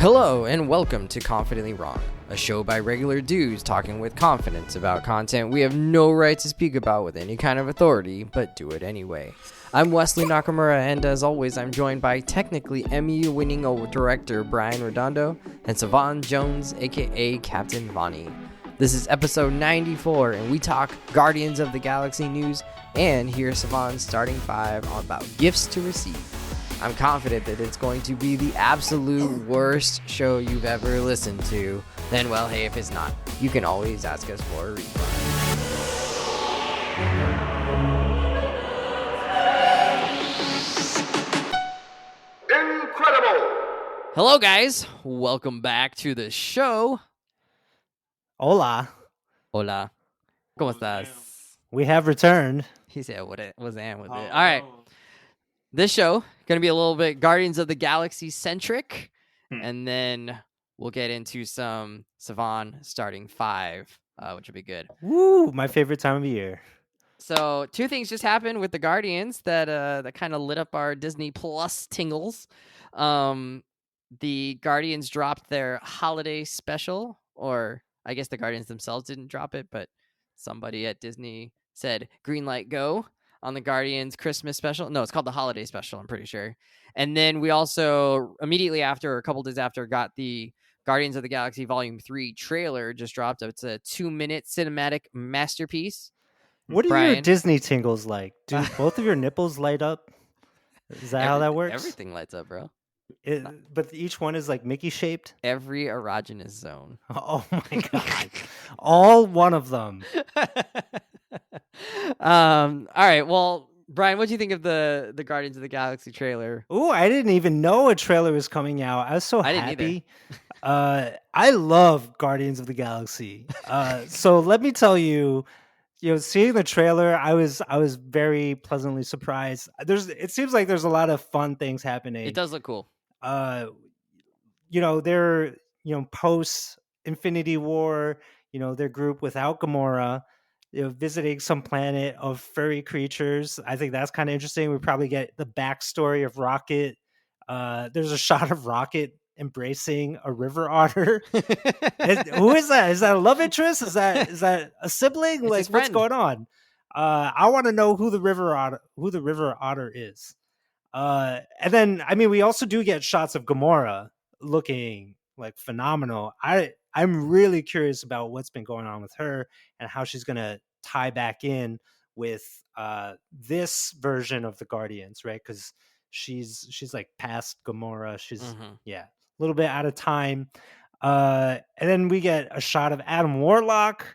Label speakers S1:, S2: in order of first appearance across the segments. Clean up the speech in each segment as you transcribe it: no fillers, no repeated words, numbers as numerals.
S1: Hello and welcome to Confidently Wrong, a show by regular dudes talking with confidence about content we have no right to speak about with any kind of authority, but do it anyway. I'm Wesley Nakamura, and as always, I'm joined by technically Emmy-winning director Brian Redondo and Savon Jones, aka Captain Vonnie. This is episode 94, and we talk Guardians of the Galaxy news and hear Savon's starting five about gifts to receive. I'm confident that it's going to be the absolute worst show you've ever listened to. Then, well, hey, if it's not, you can always ask us for a refund.
S2: Incredible!
S1: Hello, guys. Welcome back to the show.
S3: Hola.
S1: Hola. ¿Cómo estás?
S3: We have returned.
S1: He said, what it was and with it. All right. This show going to be a little bit Guardians of the Galaxy centric, and then we'll get into some Savon starting five, which will be good.
S3: Woo, my favorite time of year.
S1: So two things just happened with the Guardians that that kind of lit up our Disney Plus tingles. The Guardians dropped their holiday special, or I guess the Guardians themselves didn't drop it, but somebody at Disney said green light go on the Guardians Christmas special. No, it's called the holiday special, I'm pretty sure. And then we also immediately after, or a couple days after, got the Guardians of the Galaxy Volume 3 trailer just dropped. It's a 2-minute cinematic masterpiece.
S3: What are
S1: Brian?
S3: your Disney tingles like? Do both of your nipples light up? Is that how that works?
S1: Everything lights up, bro.
S3: But each one is like Mickey shaped?
S1: Every erogenous zone.
S3: Oh my god. All one of them.
S1: All right. Well, Brian, what do you think of the Guardians of the Galaxy trailer?
S3: Ooh, I didn't even know a trailer was coming out. I was so
S1: I didn't
S3: happy. I love Guardians of the Galaxy. So let me tell you, seeing the trailer, I was very pleasantly surprised. It seems like there's a lot of fun things happening.
S1: It does look cool.
S3: They're post Infinity War, their group without Gamora, visiting some planet of furry creatures. I think that's kind of interesting. We probably get the backstory of Rocket. There's a shot of Rocket embracing a river otter. Who is that? Is that a love interest? Is that a sibling?
S1: It's
S3: like,
S1: his
S3: what's
S1: friend.
S3: going on? I want to know who the river otter is. And then, I mean, we also do get shots of Gamora looking like phenomenal. I'm really curious about what's been going on with her and how she's going to tie back in with this version of the Guardians, right? Because she's like past Gamora. She's a little bit out of time. And then we get a shot of Adam Warlock,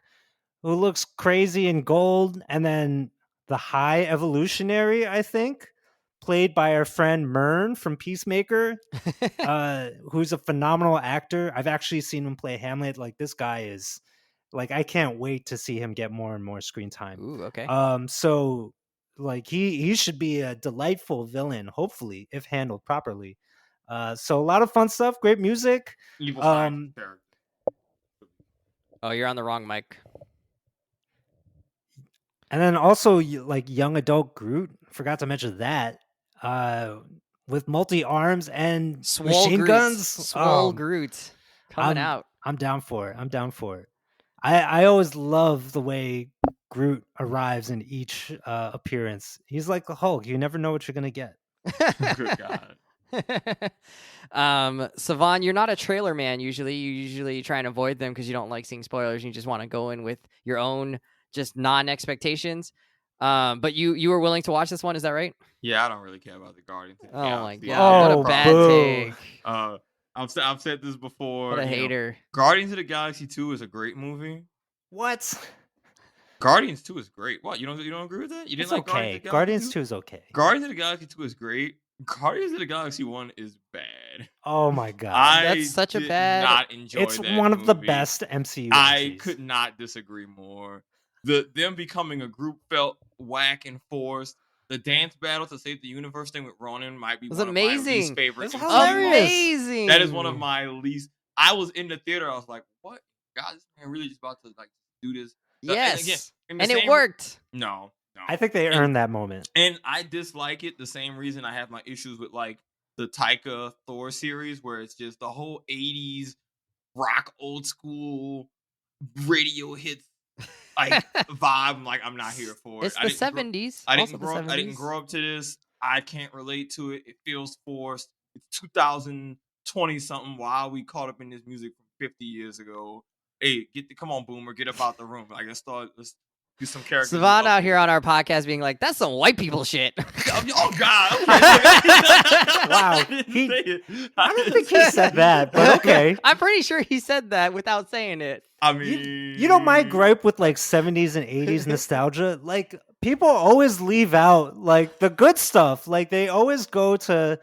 S3: who looks crazy in gold, and then the High Evolutionary, I think, played by our friend Myrn from Peacemaker, who's a phenomenal actor. I've actually seen him play Hamlet. Like, this guy is, like, I can't wait to see him get more and more screen time.
S1: Ooh, okay.
S3: So, like, he should be a delightful villain, hopefully, if handled properly. So a lot of fun stuff, great music.
S2: Evil side.
S1: Oh, you're on the wrong mic.
S3: And then also, like, young adult Groot. Forgot to mention that. With multi-arms and machine guns.
S1: Swole Groot coming out.
S3: I'm down for it. I always love the way Groot arrives in each appearance. He's like the Hulk. You never know what you're going to get.
S2: Good God.
S1: Savon, you're not a trailer man usually. You usually try and avoid them because you don't like seeing spoilers. You just want to go in with your own just non-expectations. But you were willing to watch this one, is that right?
S2: Yeah, I don't really care about the Guardians.
S1: Oh my god, what a bad take.
S2: I've said this before.
S1: What a hater.
S2: Guardians of the Galaxy 2 is a great movie.
S3: What?
S2: Guardians 2 is great. What? You don't agree with that? You didn't
S3: It's
S2: like
S3: okay. Guardians 2 is okay.
S2: Guardians of the Galaxy 2 is great. Guardians of the Galaxy 1 is bad.
S3: Oh my god.
S1: That's such a bad.
S2: Not enjoy
S3: It's
S2: that
S3: one of the
S2: movie.
S3: best MCU
S2: I
S3: movies.
S2: could not disagree more. Them becoming a group felt whack and forced. The dance battle to save the universe thing with Ronan might be one of my least favorite.
S3: It's
S2: MCU
S3: hilarious.
S1: Amazing.
S2: That is one of my least. I was in the theater. I was like, "What? God, this man really just about to like do this?"
S1: Yes,
S2: and
S1: it worked.
S2: No.
S3: I think they earned that moment.
S2: And I dislike it the same reason I have my issues with like Taika Thor series, where it's just the whole 80s rock, old school radio hits like vibe. I'm not here for it.
S1: It's the 70s.
S2: I didn't grow up to this. I can't relate to it. It feels forced. It's 2020 something. Why are we caught up in this music from 50 years ago? Hey, come on, Boomer, get up out the room. Let's do some characters.
S1: Savon out here on our podcast being like, that's some white people shit.
S2: Oh God!
S3: Wow, I don't think he said that, but okay.
S1: I'm pretty sure he said that without saying it.
S2: I mean,
S3: you know my gripe with 70s and 80s nostalgia, people always leave out the good stuff. They always go to,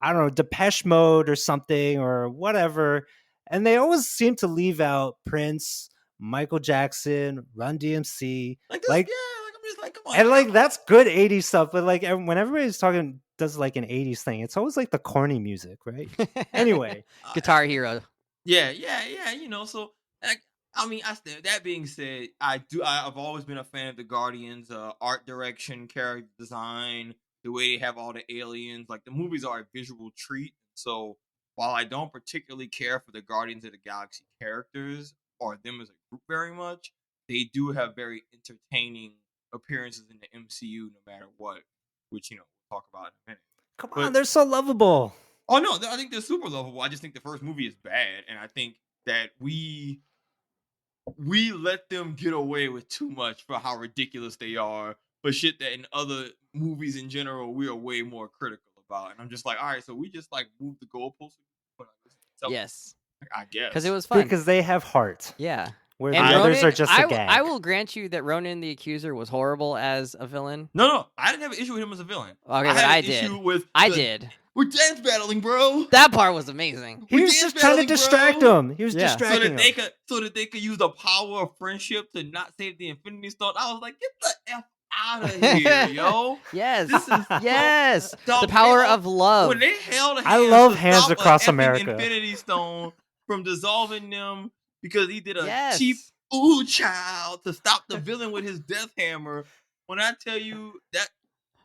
S3: I don't know, Depeche Mode or something or whatever, and they always seem to leave out Prince, Michael Jackson, Run DMC.
S2: I'm just come on.
S3: And that's good 80s stuff, but when everybody's does an 80s thing, it's always the corny music, right? Anyway,
S1: Guitar Hero.
S2: Yeah. So that being said, I've always been a fan of the Guardians, art direction, character design, the way they have all the aliens. The movies are a visual treat. So while I don't particularly care for the Guardians of the Galaxy characters or them as a group very much, they do have very entertaining appearances in the MCU no matter what, which we'll talk about in a minute.
S3: Come on, they're so lovable.
S2: Oh no, I think they're super lovable. I just think the first movie is bad, and I think that we let them get away with too much for how ridiculous they are, but shit that in other movies in general we are way more critical about. And I'm just all right, so we just move the goalposts.
S1: Yes,
S2: I guess
S1: because it was fun.
S3: Because they have heart.
S1: Yeah.
S3: Where the others are just a gag.
S1: I will grant you that Ronan the Accuser was horrible as a villain.
S2: No, I didn't have an issue with him as a villain.
S1: Okay, but I did.
S2: We're dance battling, bro.
S1: That part was amazing.
S3: He was just trying to distract him. He was distracting him.
S2: So that they could use the power of friendship to not save the Infinity Stone. I was like, get the F out of here, yo.
S1: Yes. Yes. The power of love.
S2: When they held hands,
S3: I love Hands Across America.
S2: Infinity Stone from dissolving them because he did a cheap child to stop the villain with his death hammer. When I tell you that,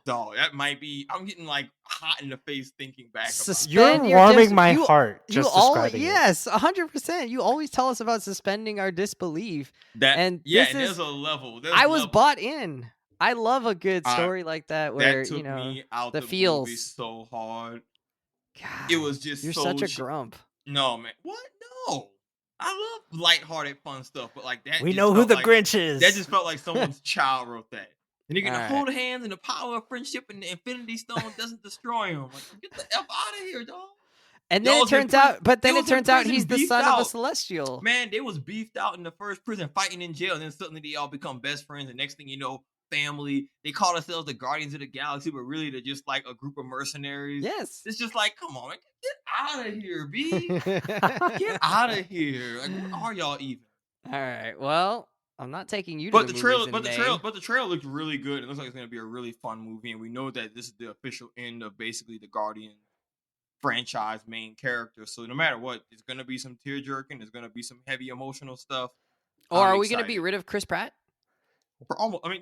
S2: dog, that might be. I'm getting hot in the face thinking back.
S3: You're warming my heart. Just describing
S1: yes, 100%. You always tell us about suspending our disbelief.
S2: And there's a level.
S1: I was bought in. I love a good story like that where
S2: that took me out
S1: the
S2: feels movie so hard.
S1: God,
S2: it was just
S1: you're such a grump.
S2: No, man. What? No. I love lighthearted, fun stuff, but that.
S3: We know who the Grinch is.
S2: That just felt like someone's child wrote that. And you're gonna hold hands, and the power of friendship and the Infinity Stone doesn't destroy him. Get the F out of here, dog.
S1: And then it turns out, he's the son of a Celestial.
S2: Man, they was beefed out in the first prison, fighting in jail, and then suddenly they all become best friends. And next thing you know, family. They call themselves the Guardians of the Galaxy, but really they're just a group of mercenaries.
S1: Yes.
S2: It's just come on, man, get out of here, B. Get out of here. What are y'all even?
S1: All right. Well, I'm not taking you
S2: to
S1: the
S2: trailer looks really good. It looks like it's going to be a really fun movie, and we know that this is the official end of basically the Guardian franchise main character. So no matter what, there's going to be some tear jerking. There's going to be some heavy emotional stuff.
S1: Or are we going to be rid of Chris Pratt?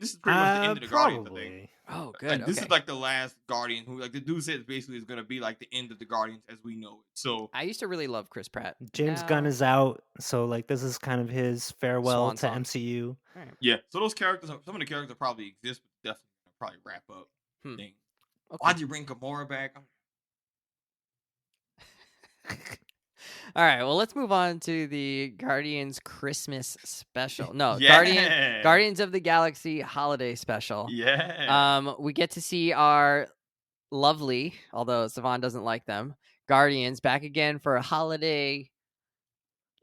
S2: This is pretty much the end of the Guardians, I think.
S1: Oh, good.
S2: This is the last Guardian who, the dude says basically is going to be the end of the Guardians as we know it. So
S1: I used to really love Chris Pratt.
S3: James Gunn is out, so this is kind of his farewell to MCU.
S2: Right. Yeah. So those characters, some of the characters probably exist, but definitely probably wrap up. Thing. Okay. Why'd you bring Gamora back?
S1: All right, well, let's move on to the Guardians Christmas special. No, Guardians of the Galaxy holiday special.
S2: Yeah.
S1: We get to see our lovely, although Savon doesn't like them, Guardians back again for a holiday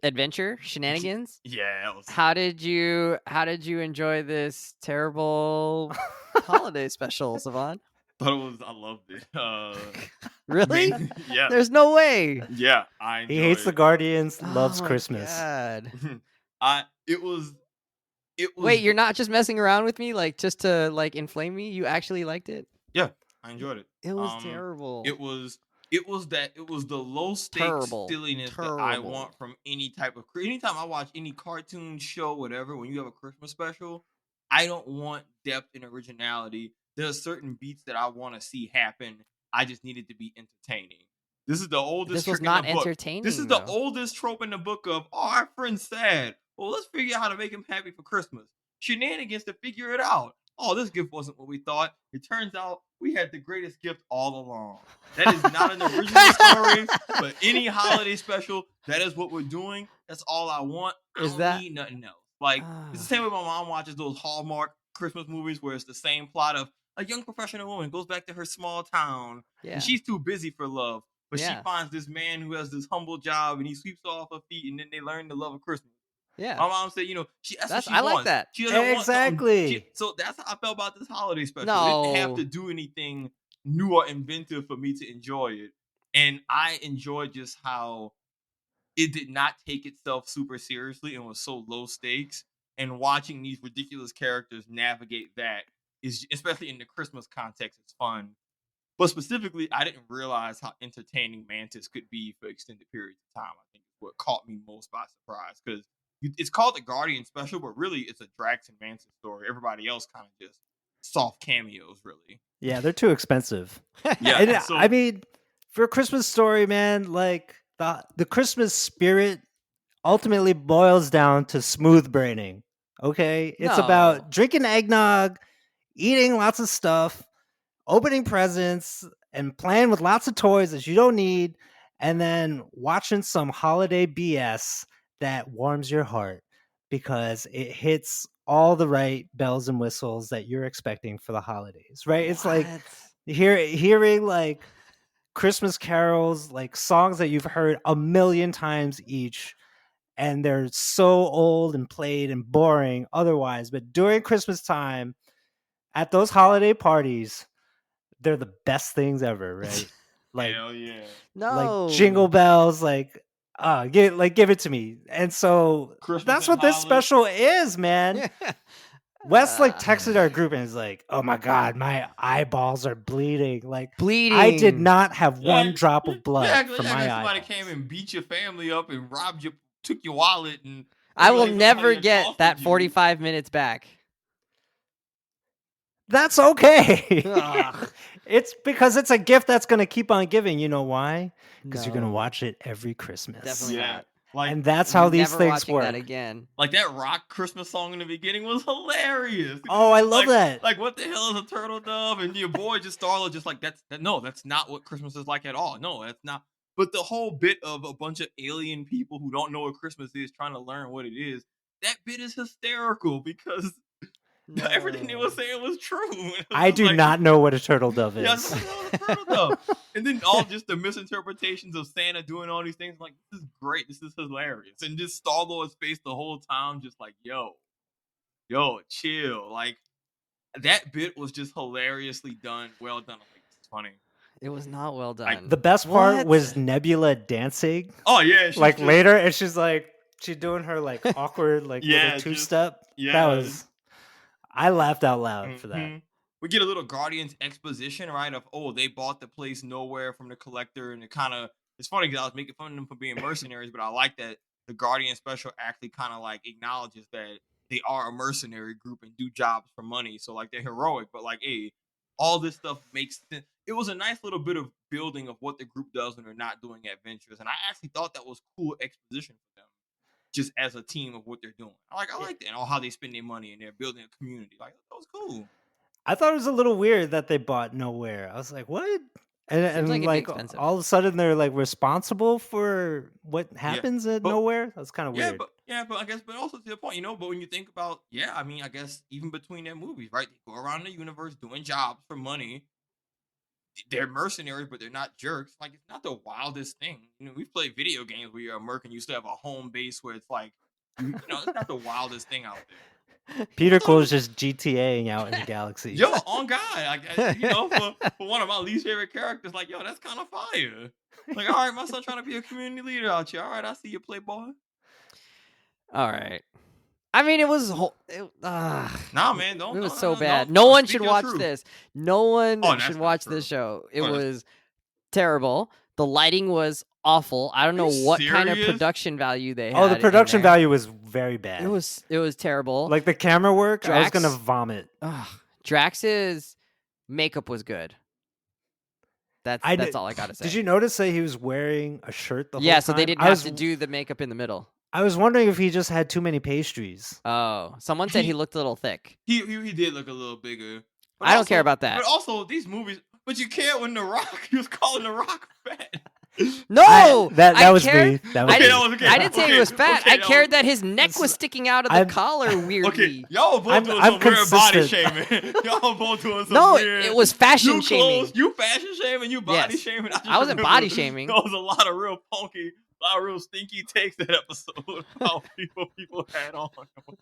S1: adventure shenanigans.
S2: Yeah.
S1: How did you enjoy this terrible holiday special, Savon?
S2: I loved it.
S1: Really?
S2: Yeah.
S1: There's no way.
S2: Yeah,
S3: he hates the Guardians, loves Christmas.
S1: God.
S2: It was.
S1: Wait, you're not just messing around with me, just to inflame me? You actually liked it?
S2: Yeah, I enjoyed it.
S1: It was terrible.
S2: It was the low stakes silliness that I want from any type of. Anytime I watch any cartoon show, whatever, when you have a Christmas special, I don't want depth and originality. There are certain beats that I want to see happen. I just needed to be entertaining. This is the oldest
S1: This was
S2: trick
S1: not
S2: in the book.
S1: entertaining.
S2: This is
S1: though.
S2: the oldest trope in the book of, oh, our friend's sad. Well, let's figure out how to make him happy for Christmas. Shenanigans to figure it out. Oh, this gift wasn't what we thought. It turns out we had the greatest gift all along. That is not an original story, but any holiday special, that is what we're doing. That's all I want. I don't need nothing else. Like, it's the same way my mom watches those Hallmark Christmas movies where it's the same plot of a young professional woman goes back to her small town and she's too busy for love. But she finds this man who has this humble job and he sweeps her off her feet and then they learn the love of Christmas.
S1: Yeah.
S2: My mom said, that's what she
S1: I
S2: wants.
S1: like that.
S2: She doesn't
S3: exactly.
S2: so that's how I felt about this holiday special.
S1: No.
S2: It didn't have to do anything new or inventive for me to enjoy it. And I enjoyed just how it did not take itself super seriously and was so low stakes. And watching these ridiculous characters navigate that is, especially in the Christmas context, it's fun. But specifically, I didn't realize how entertaining Mantis could be for extended periods of time. I think is what caught me most by surprise, because it's called the Guardian Special, but really it's a Drax and Mantis story. Everybody else kind of just soft cameos, really.
S3: Yeah, they're too expensive.
S2: Yeah,
S3: and, I mean, for a Christmas story, man, like the Christmas spirit ultimately boils down to smooth braining. Okay, it's about drinking eggnog, eating lots of stuff, opening presents, and playing with lots of toys that you don't need, and then watching some holiday BS that warms your heart because it hits all the right bells and whistles that you're expecting for the holidays, right? It's like hearing like Christmas carols, like songs that you've heard a million times each, and they're so old and played and boring otherwise, but during Christmas time at those holiday parties, they're the best things ever, right? Like,
S2: hell yeah.
S1: No.
S3: Like jingle bells, like give it to me. And so
S2: Christmas
S3: that's
S2: in
S3: what this
S2: Hollis.
S3: special is, man. Wes like texted our group and is like, "Oh my god, my eyeballs are bleeding. Like I did not have one drop of blood from my eye.
S2: Somebody came and beat your family up and robbed you, took your wallet, and
S1: I will never get that 45 minutes back.
S3: That's okay. It's because it's a gift that's going to keep on giving. You know why? Because you're going to watch it every Christmas.
S1: Definitely not.
S2: Like,
S3: and that's how these
S1: never
S3: things
S1: watching
S3: work.
S1: That again.
S2: Like that rock Christmas song in the beginning was hilarious.
S3: Oh, I love that.
S2: Like, what the hell is a turtle dove? And your boy just started just like, that's not what Christmas is like at all. No, that's not. But the whole bit of a bunch of alien people who don't know what Christmas is trying to learn what it is, that bit is hysterical because everything they were saying was true.
S3: I do not know what a turtle dove is.
S2: Yes, a turtle dove. And then all just the misinterpretations of Santa doing all these things. Like, this is great. This is hilarious. And just Star-Lord's face the whole time, just like, yo, chill. Like, that bit was just hilariously done. Well done. Like, it's funny.
S1: It was not well done.
S3: Like, the best part was Nebula dancing.
S2: Oh yeah,
S3: like just, later, and she's doing her like awkward like little two-step.
S2: Yeah,
S3: that was. I laughed out loud for that.
S2: We get a little Guardians exposition, right? Of they bought the place nowhere from the Collector, and it's funny because I was making fun of them for being mercenaries, but I like that the Guardian special actually kind of like acknowledges that they are a mercenary group and do jobs for money, so like they're heroic, but like all this stuff makes sense. It was a nice little bit of building of what the group does when they're not doing adventures, and I actually thought that was cool exposition for them, just as a team of what they're doing. I like that, and how they spend their money, and they're building a community. Like, that was cool.
S3: I thought it was a little weird that they bought nowhere. I was like, what? And like all of a sudden they're like responsible for what happens at nowhere. That's kind of weird.
S2: But I guess, but also to the point, but when you think about, I mean, I guess even between their movies, right? They go around the universe doing jobs for money. They're mercenaries, but they're not jerks. Like, it's not the wildest thing. We've played video games where you're a merc and you still have a home base where it's like, it's not the wildest thing out there.
S3: Peter Cole's just GTAing out in the galaxy.
S2: Yo, on God, for one of my least favorite characters, like, yo, that's kind of fire. Like, all right, my son trying to be a community leader out here. All right, I see you, playboy.
S1: All right. I mean, it was
S2: nah, man,
S1: it was so bad. No one should watch this. No one should watch this show. It was terrible. The lighting was awful. I don't know what kind of production value they had.
S3: Oh, the production value was very bad.
S1: It was terrible.
S3: Like the camera work, I was gonna vomit.
S1: Drax's makeup was good. That's all I gotta say.
S3: Did you notice that he was wearing a shirt the whole
S1: Yeah,
S3: time?
S1: so they didn't have to do the makeup in the middle.
S3: I was wondering if he just had too many pastries.
S1: Oh, someone said he looked a little thick.
S2: He did look a little bigger. But
S1: I don't care about that.
S2: But also these movies. But you care when The Rock. He was calling The Rock fat.
S1: No,
S3: that was me. That was
S1: I
S3: me.
S1: didn't say he was fat.
S2: Okay,
S1: I cared that his neck was sticking out of the collar weirdly.
S2: Okay, y'all both doing some weird body shaming. Y'all both doing some weird.
S1: It was fashion shaming.
S2: You fashion shaming. You body shaming.
S1: I wasn't body shaming.
S2: There was a lot of real punky, a lot of real stinky takes that episode. How people had on.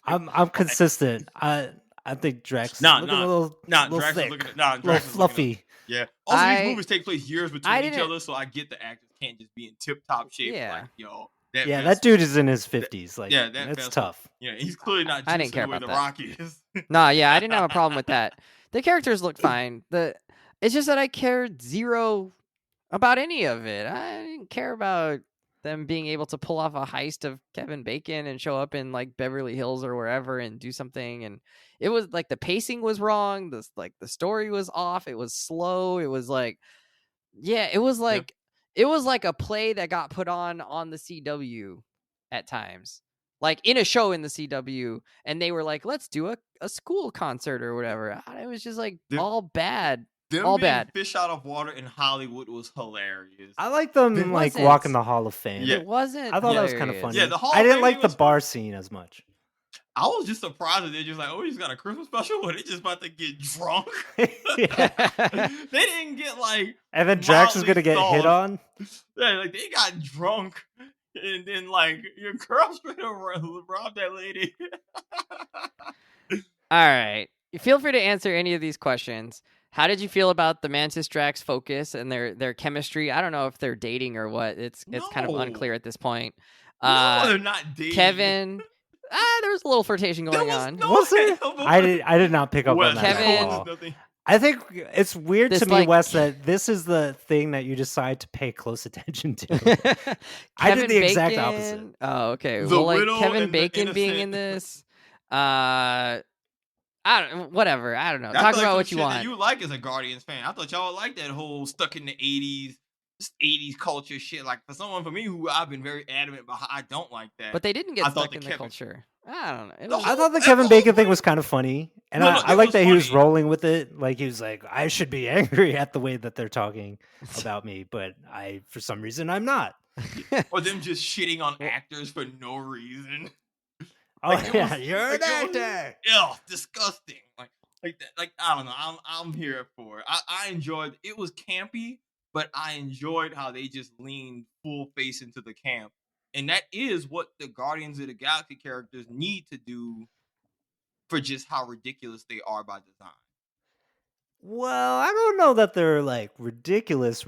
S3: I'm consistent. I think Drax looking a little
S2: Drax
S3: thick,
S2: looking
S3: a little fluffy.
S2: Yeah. Also, these movies take place years between each other, so I get the actors can't just be in tip-top shape.
S1: Yeah.
S2: Like, yo,
S3: that dude is in his 50s. Like, that's tough.
S2: Yeah, he's clearly not.
S1: I didn't care
S2: about
S1: about
S2: the Rock is.
S1: Nah, yeah, I didn't have a problem with that. The characters looked fine. It's just that I cared zero about any of it. I didn't care about them being able to pull off a heist of Kevin Bacon and show up in like Beverly Hills or wherever and do something. And it was like the pacing was wrong. The story was off. It was slow. It was like, it was like a play that got put on the CW at times, like in a show in the CW, and they were like, let's do a school concert or whatever. It was just like all bad. All bad.
S2: Fish out of water in Hollywood was hilarious.
S3: I like them walking the Hall of Fame.
S1: Yeah. It wasn't.
S3: I thought that was kind of funny.
S2: Yeah,
S3: I didn't like the bar scene as much.
S2: I was just surprised that they're just like, oh, we just got a Christmas special, or they just about to get drunk. They didn't get like.
S3: And then Drax is gonna get hit on.
S2: Yeah, like they got drunk, and then like your girl straight up robbed that lady.
S1: All right, feel free to answer any of these questions. How did you feel about the Mantis Drax focus and their chemistry? I don't know if they're dating or what. It's kind of unclear at this point.
S2: No, they're not dating.
S1: Kevin, there was a little flirtation going on.
S3: Was there? I did not pick up on that.
S1: Kevin,
S3: I think it's weird to me, Wes, that this is the thing that you decide to pay close attention to. I did the exact opposite.
S1: Oh, okay. Well, like Kevin Bacon being in this. Whatever. I don't know. Talk about what you want.
S2: That you like as a Guardians fan. I thought y'all would like that whole stuck in the 80s culture shit. Like for me who I've been very adamant about, I don't like that.
S1: But they didn't get stuck in the culture. I don't know.
S3: I thought the Kevin Bacon thing was kind of funny, and I like that he was rolling with it. Like he was like, I should be angry at the way that they're talking about me, but for some reason I'm not.
S2: Or them just shitting on actors for no reason.
S3: Oh yeah, you're an actor.
S2: Ew, disgusting. Like that. Like I don't know. I'm here for it. I enjoyed. It was campy, but I enjoyed how they just leaned full face into the camp, and that is what the Guardians of the Galaxy characters need to do for just how ridiculous they are by design.
S3: Well, I don't know that they're like ridiculous.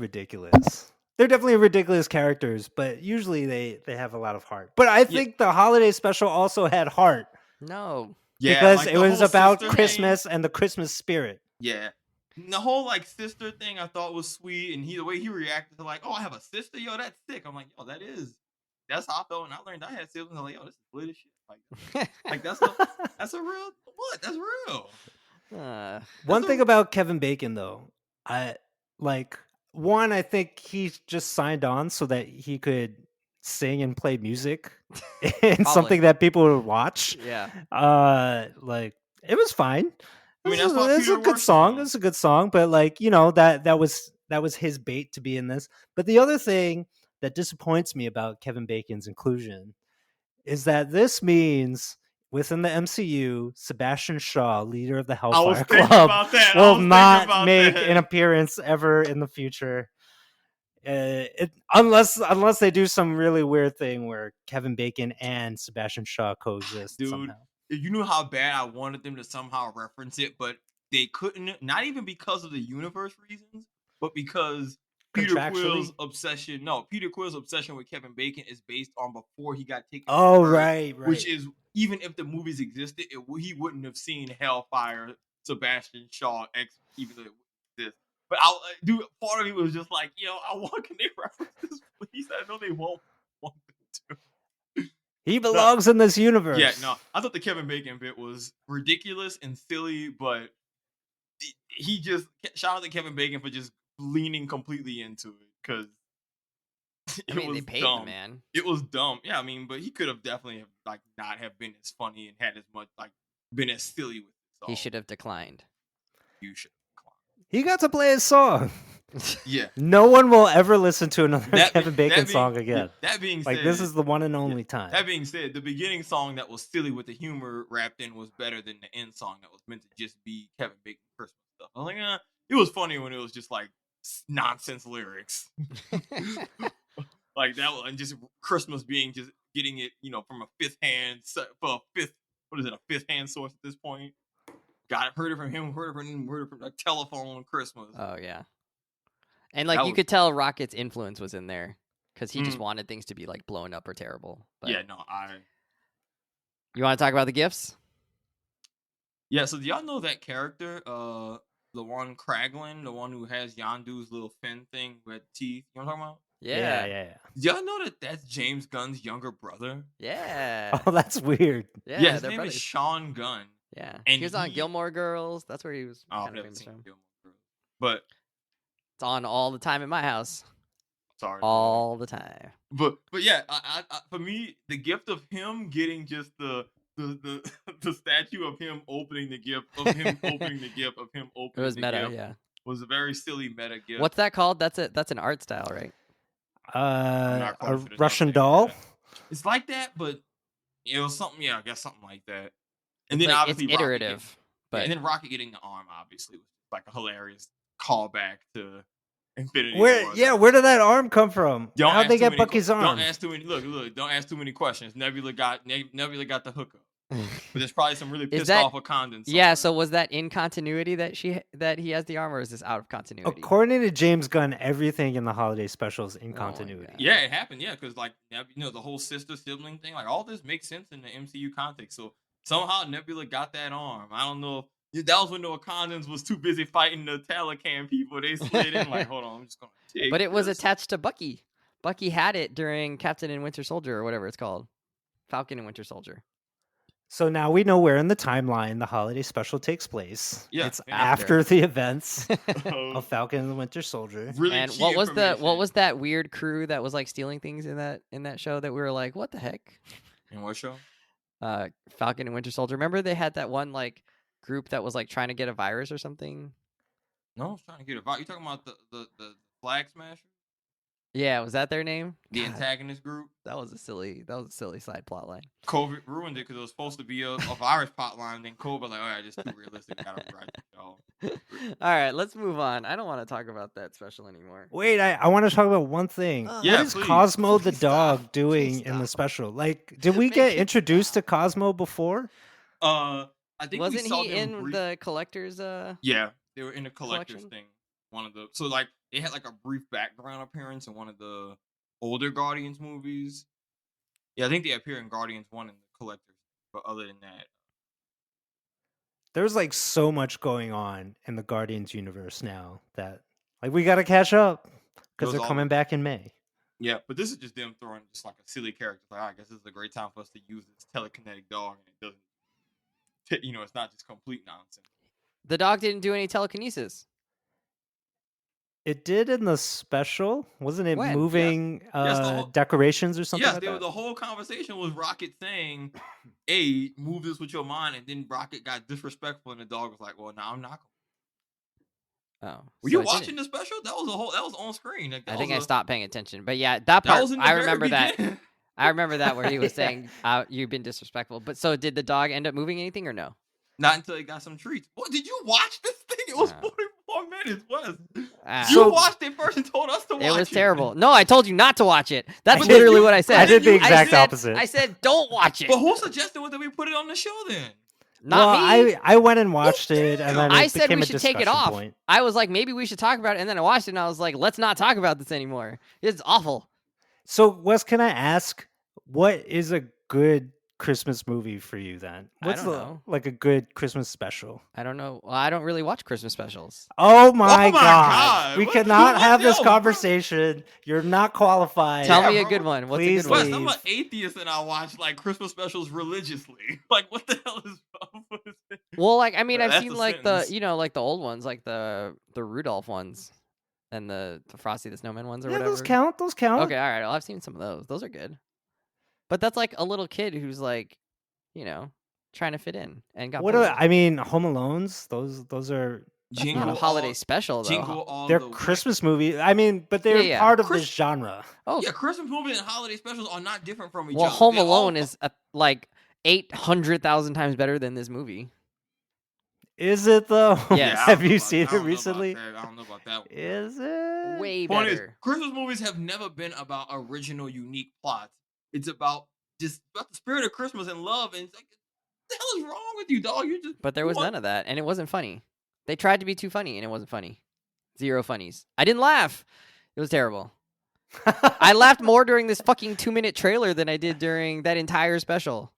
S3: They're definitely ridiculous characters, but usually they have a lot of heart. But I think the holiday special also had heart.
S1: No.
S2: Yeah,
S3: because
S2: like
S3: it was about Christmas and the Christmas spirit.
S2: Yeah. The whole like sister thing I thought was sweet, and the way he reacted to like, oh, I have a sister, yo, that's sick. I'm like, yo, that's how I felt when I learned I had siblings. I'm like, yo, this is lit as shit. Like that's a real what? That's real.
S3: One thing about Kevin Bacon though, I think he just signed on so that he could sing and play music in something that people would watch.
S1: Yeah.
S3: It was fine.
S2: I mean,
S3: it's a good song. It's a good song, but that was his bait to be in this. But the other thing that disappoints me about Kevin Bacon's inclusion is that this means within the MCU, Sebastian Shaw, leader of the Hellfire Club, will not make an appearance ever in the future. Unless they do some really weird thing where Kevin Bacon and Sebastian Shaw coexist somehow.
S2: You knew how bad I wanted them to somehow reference it, but they couldn't. Not even because of the universe reasons, but because Peter Quill's obsession. No, Peter Quill's obsession with Kevin Bacon is based on before he got taken.
S3: Oh, right.
S2: Which is even if the movies existed, he wouldn't have seen Hellfire Sebastian Shaw even though it exists. But part of me was just like, yo, can they reference this, please? I know they won't want them to.
S3: He belongs in this universe.
S2: Yeah, no, I thought the Kevin Bacon bit was ridiculous and silly, but he just shout out to Kevin Bacon for just leaning completely into it because
S1: I mean,
S2: was
S1: they paid
S2: dumb.
S1: the man.
S2: It was dumb. Yeah, I mean, but he could have definitely like not have been as funny and had as much like been as silly with it.
S1: He should have declined.
S2: You should.
S3: He got to play his song.
S2: Yeah.
S3: No one will ever listen to another Kevin Bacon song again.
S2: That being said,
S3: like this is the one and only time.
S2: That being said, the beginning song that was silly with the humor wrapped in was better than the end song that was meant to just be Kevin Bacon Christmas stuff. I was like, it was funny when it was just like nonsense lyrics. Like that was, and just Christmas being just getting it, from a fifth hand source at this point. Heard it from him, heard it from a telephone Christmas.
S1: Oh yeah. And like you could tell Rocket's influence was in there because he just wanted things to be like blown up or terrible. But
S2: yeah, no,
S1: You want to talk about the gifts?
S2: Yeah, so do y'all know that character, the one Kraglin, the one who has Yondu's little fin thing with teeth? You know what I'm talking about?
S1: Yeah.
S2: Do y'all know that that's James Gunn's younger brother?
S1: Yeah.
S3: Oh, that's weird.
S2: Yeah, his name is Sean Gunn.
S1: Yeah, and he was on Gilmore Girls. That's where he was kind of famous from.
S2: Gilmore Girls. But
S1: it's on all the time in my house.
S2: Sorry,
S1: all the time.
S2: But yeah, I for me, the gift of him getting just the statue of him opening the gift of him opening the gift of him opening.
S1: It was
S2: the
S1: meta,
S2: gift
S1: yeah.
S2: Was a very silly meta gift.
S1: What's that called? That's an art style, right?
S3: A Russian doll.
S2: It's like that, but it was something. Yeah, I guess something like that. And then
S1: like,
S2: obviously
S1: it's iterative,
S2: and then Rocket getting the arm obviously was like a hilarious callback to Infinity
S3: Where
S2: War.
S3: Where did that arm come from? How'd they get Bucky's arm?
S2: Don't ask too many. Look. Don't ask too many questions. Nebula got the hookup. But there's probably some really pissed off Wakandans.
S1: Yeah. So was that in continuity that he has the arm, or is this out of continuity?
S3: According to James Gunn, everything in the holiday special is in continuity.
S2: Yeah, it happened. Yeah, because like the whole sister sibling thing, like all this makes sense in the MCU context. So somehow Nebula got that arm. I don't know. That was when the Wakandans was too busy fighting the Talocan people. They slid in like, hold on, I'm just gonna take
S1: But it was attached to Bucky. Bucky had it during Captain and Winter Soldier or whatever it's called. Falcon and Winter Soldier.
S3: So now we know where in the timeline the holiday special takes place.
S2: Yeah,
S3: it's after the events of Falcon and the Winter Soldier.
S2: Really,
S1: and what was that weird crew that was like stealing things in that show that we were like, what the heck?
S2: In what show?
S1: Falcon and Winter Soldier. Remember they had that one like group that was like trying to get a virus or something?
S2: No, I was trying to get a virus. You talking about the Flag Smasher?
S1: Yeah, was that their name?
S2: The antagonist group.
S1: That was a silly side plot line.
S2: COVID ruined it because it was supposed to be a virus plot line. Then COVID like, all right, just too realistic. Gotta write it all.
S1: All right, let's move on. I don't want to talk about that special anymore.
S3: Wait, I want to talk about one thing. What is Cosmo the dog doing in the special? Like, did we get introduced to Cosmo before?
S2: I think
S1: wasn't
S2: we saw
S1: he
S2: them
S1: in the collector's?
S2: Yeah, they were in the collector's
S1: collection?
S2: thing. One of the like they had like a brief background appearance in one of the older Guardians movies. Yeah, I think they appear in Guardians 1 and the collector's. But other than that,
S3: there's like so much going on in the Guardians universe now that like we got to catch up because they're coming back in May.
S2: Yeah, but this is just them throwing just like a silly character. Like, I guess this is a great time for us to use this telekinetic dog, and it doesn't. It's not just complete nonsense.
S1: The dog didn't do any telekinesis.
S3: It did in the special, wasn't it?
S1: When?
S3: Moving decorations or something.
S2: Yes,
S3: like that?
S2: The whole conversation was Rocket saying, "Hey, move this with your mind," and then Rocket got disrespectful, and the dog was like, "Well, now I'm not."
S1: Oh,
S2: were you watching the special? That was on screen. Like,
S1: I think I stopped paying attention, but yeah, that part I remember that. I remember that where he was saying, "You've been disrespectful." But so, did the dog end up moving anything or no?
S2: Not until he got some treats. What, did you watch this thing? It was 44 minutes. Wes.
S1: You
S2: watched it first and told us to watch it.
S1: It was terrible. No, I told you not to watch it. That's literally what I said.
S3: I did the exact opposite.
S1: I said, don't watch it.
S2: But who suggested that we put it on the show then?
S1: Not me.
S3: I went and watched it, and then
S1: I said we should take it off.
S3: Point.
S1: I was like, maybe we should talk about it, and then I watched it, and I was like, let's not talk about this anymore. It's awful.
S3: So, Wes, can I ask, what is a good Christmas movie for you then? What's like a good Christmas special?
S1: I don't know. Well, I don't really watch Christmas specials.
S3: Oh my God. We cannot have this conversation. You're not qualified.
S1: Tell me a good one. What's a good one?
S2: I'm an atheist and I watch like Christmas specials religiously. Like, what the hell is wrong with it?
S1: Well, like, I mean, I've seen like the, like the old ones, like the Rudolph ones. and the Frosty the Snowman ones or
S3: Yeah,
S1: whatever.
S3: those count. Those count.
S1: Okay, all right. Well, I've seen some of those. Those are good. But that's like a little kid who's like, trying to fit in and got
S3: What
S1: bullied.
S3: I mean, Home Alones. Those are
S1: That's not a holiday special though.
S2: Jingle all
S3: they're
S2: the way.
S3: Christmas movie. I mean, but they're
S1: Yeah.
S3: part of this genre.
S1: Oh,
S2: Yeah, Christmas movies and holiday specials are not different from each
S1: well,
S2: other.
S1: Home
S2: They're all
S1: Alone is like 800,000 times better than this movie.
S3: Is it though?
S1: Yes.
S3: Have you seen
S2: I don't
S3: it
S2: know
S3: recently?
S2: about that. I don't know about that one.
S3: Is it?
S1: Way
S2: Point is,
S1: better.
S2: Christmas movies have never been about original, unique plots. It's about just about the spirit of Christmas and love. And it's like, what the hell is wrong with you, dog? You just.
S1: But there was none of that, and it wasn't funny. They tried to be too funny, and it wasn't funny. Zero funnies. I didn't laugh. It was terrible. I laughed more during this fucking 2-minute trailer than I did during that entire special.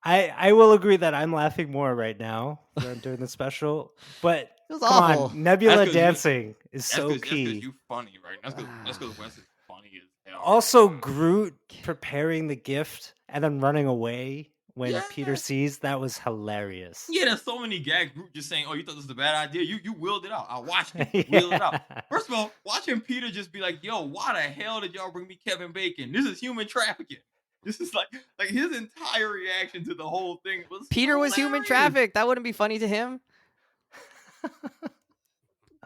S3: I will agree that I'm laughing more right now during the special, but
S1: It was
S3: come
S1: awful.
S3: on, Nebula
S2: That's 'cause you-
S3: dancing is
S2: That's
S3: so
S2: because
S3: key.
S2: you funny, right? That's because Wes is funny as hell.
S3: Also, Groot preparing the gift and then running away when
S2: Yeah.
S3: Peter sees, that was hilarious.
S2: Yeah, there's so many gags. Group just saying, "Oh, you thought this was a bad idea? You willed it out. I watched you wheel it out." First of all, watching Peter just be like, "Yo, why the hell did y'all bring me Kevin Bacon? This is human trafficking." This is like his entire reaction to the whole thing was
S1: Peter was human
S2: hilarious.
S1: trafficked. That wouldn't be funny to him.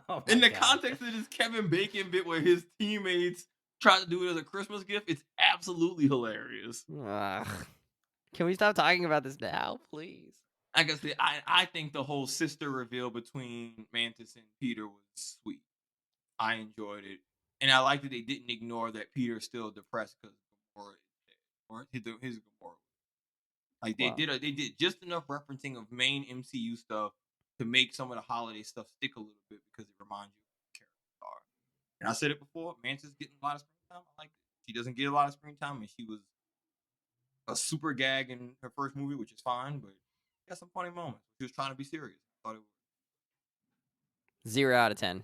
S3: Oh my
S2: In the
S3: God.
S2: context of this Kevin Bacon bit where his teammates tried to do it as a Christmas gift, it's absolutely hilarious.
S1: Ugh. Can we stop talking about this now, please?
S2: Like I said, I think the whole sister reveal between Mantis and Peter was sweet. I enjoyed it. And I like that they didn't ignore that Peter's still depressed because Gamora is dead. Or his Gamora. Like they
S1: Wow.
S2: did just enough referencing of main MCU stuff to make some of the holiday stuff stick a little bit because it reminds you of who the characters are. And I said it before, Mantis getting a lot of screen time. I like it. She doesn't get a lot of screen time, and she was a super gag in her first movie, which is fine, but got some funny moments. She was trying to be serious. I thought it was.
S1: 0 out of 10.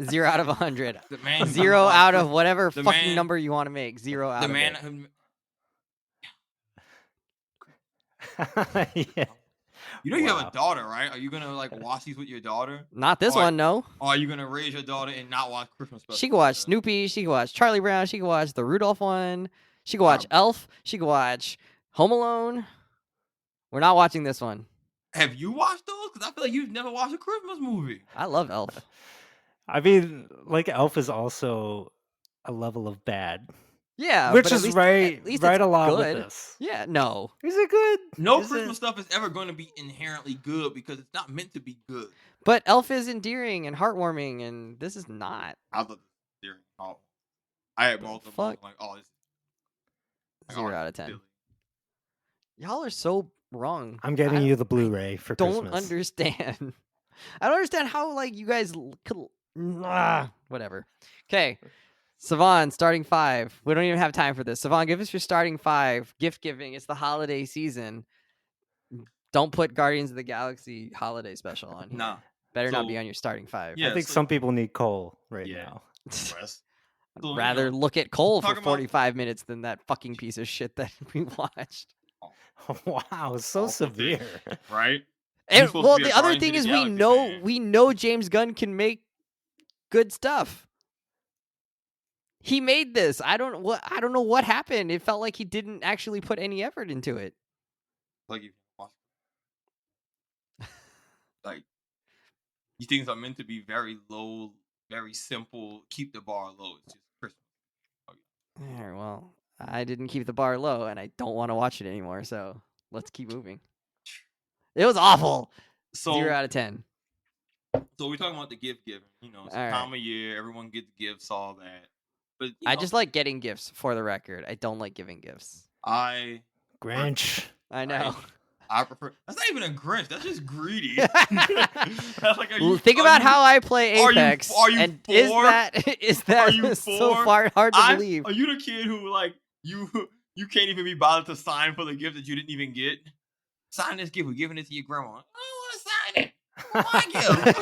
S1: 0 out of 100.
S2: The man
S1: 0 out of whatever
S2: the
S1: fucking
S2: man-
S1: number you want to make. 0 out
S2: the
S1: of
S2: man
S1: it.
S2: who-
S3: Yeah.
S2: You know you have
S3: Wow.
S2: a daughter, right? Are you gonna like watch these with your daughter?
S1: Not this
S2: Or-
S1: one, no.
S2: Or are you gonna raise your daughter and not watch Christmas specials?
S1: She could watch Snoopy. She could watch Charlie Brown. She could watch the Rudolph one. She could watch Elf. She could watch Home Alone. We're not watching this one.
S2: Have you watched those? Because I feel like you've never watched a Christmas movie.
S1: I love Elf.
S3: I mean, like Elf is also a level of bad,
S1: Yeah,
S3: which
S1: but at
S3: is
S1: least-
S3: right
S1: at least
S3: right
S1: it's
S3: along
S1: good.
S3: with this.
S1: Yeah, no.
S3: Is it good?
S2: No
S3: Is
S2: Christmas
S3: it?
S2: stuff is ever going to be inherently good because it's not meant to be good.
S1: But Elf is endearing and heartwarming, and this is not.
S2: I thought this was awful. I had both of them.
S1: Fuck?
S2: Like, oh, this is
S1: 0
S2: oh,
S1: out of 10.
S2: silly.
S1: Y'all are so wrong.
S3: I'm getting
S1: I
S3: you the Blu-ray for
S1: don't
S3: Christmas.
S1: understand. I don't understand how like you guys could. Whatever. Okay. Savon, starting 5. We don't even have time for this. Savon, give us your starting 5. Gift giving. It's the holiday season. Don't put Guardians of the Galaxy holiday special on here.
S2: Nah.
S1: Better not
S2: So-
S1: be on your starting 5.
S2: Yeah.
S3: I think
S2: so-
S3: some people need Cole right
S2: Yeah.
S3: now.
S2: Wes.
S1: I'd
S2: So, you
S1: rather
S2: know,
S1: look at Cole for
S2: talking about-
S1: 45 minutes than that fucking piece of shit that we watched.
S3: Wow, so
S2: Awful
S3: severe.
S2: right?
S1: And
S2: supposed to
S1: well,
S2: be a
S1: the other
S2: Guardians
S1: thing
S2: of the
S1: is
S2: Galaxy fan.
S1: we know James Gunn can make good stuff. He made this. I don't know what happened. It felt like he didn't actually put any effort into it.
S2: Like you watch. Like you things are meant to be very low, very simple. Keep the bar low. It's just Christmas.
S1: All right, well, I didn't keep the bar low, and I don't want to watch it anymore. So let's keep moving. It was awful.
S2: So
S1: 0 out of 10.
S2: So we're talking about the gift giving. You know, it's the
S1: All
S2: time of year. Everyone gets gifts, all that. But
S1: I just like getting gifts. For the record, I don't like giving gifts.
S2: I
S3: Grinch.
S1: I know.
S2: prefer. That's not even a Grinch. That's just greedy. That's like,
S1: Think about how I play
S2: are you-
S1: Apex.
S2: are you
S1: and is
S2: four?
S1: that
S2: you
S1: so
S2: four?
S1: hard to believe?
S2: Are you the kid who like you can't even be bothered to sign for the gift that you didn't even get? Sign this gift. We're giving it to your grandma. I don't want to sign it. My gift.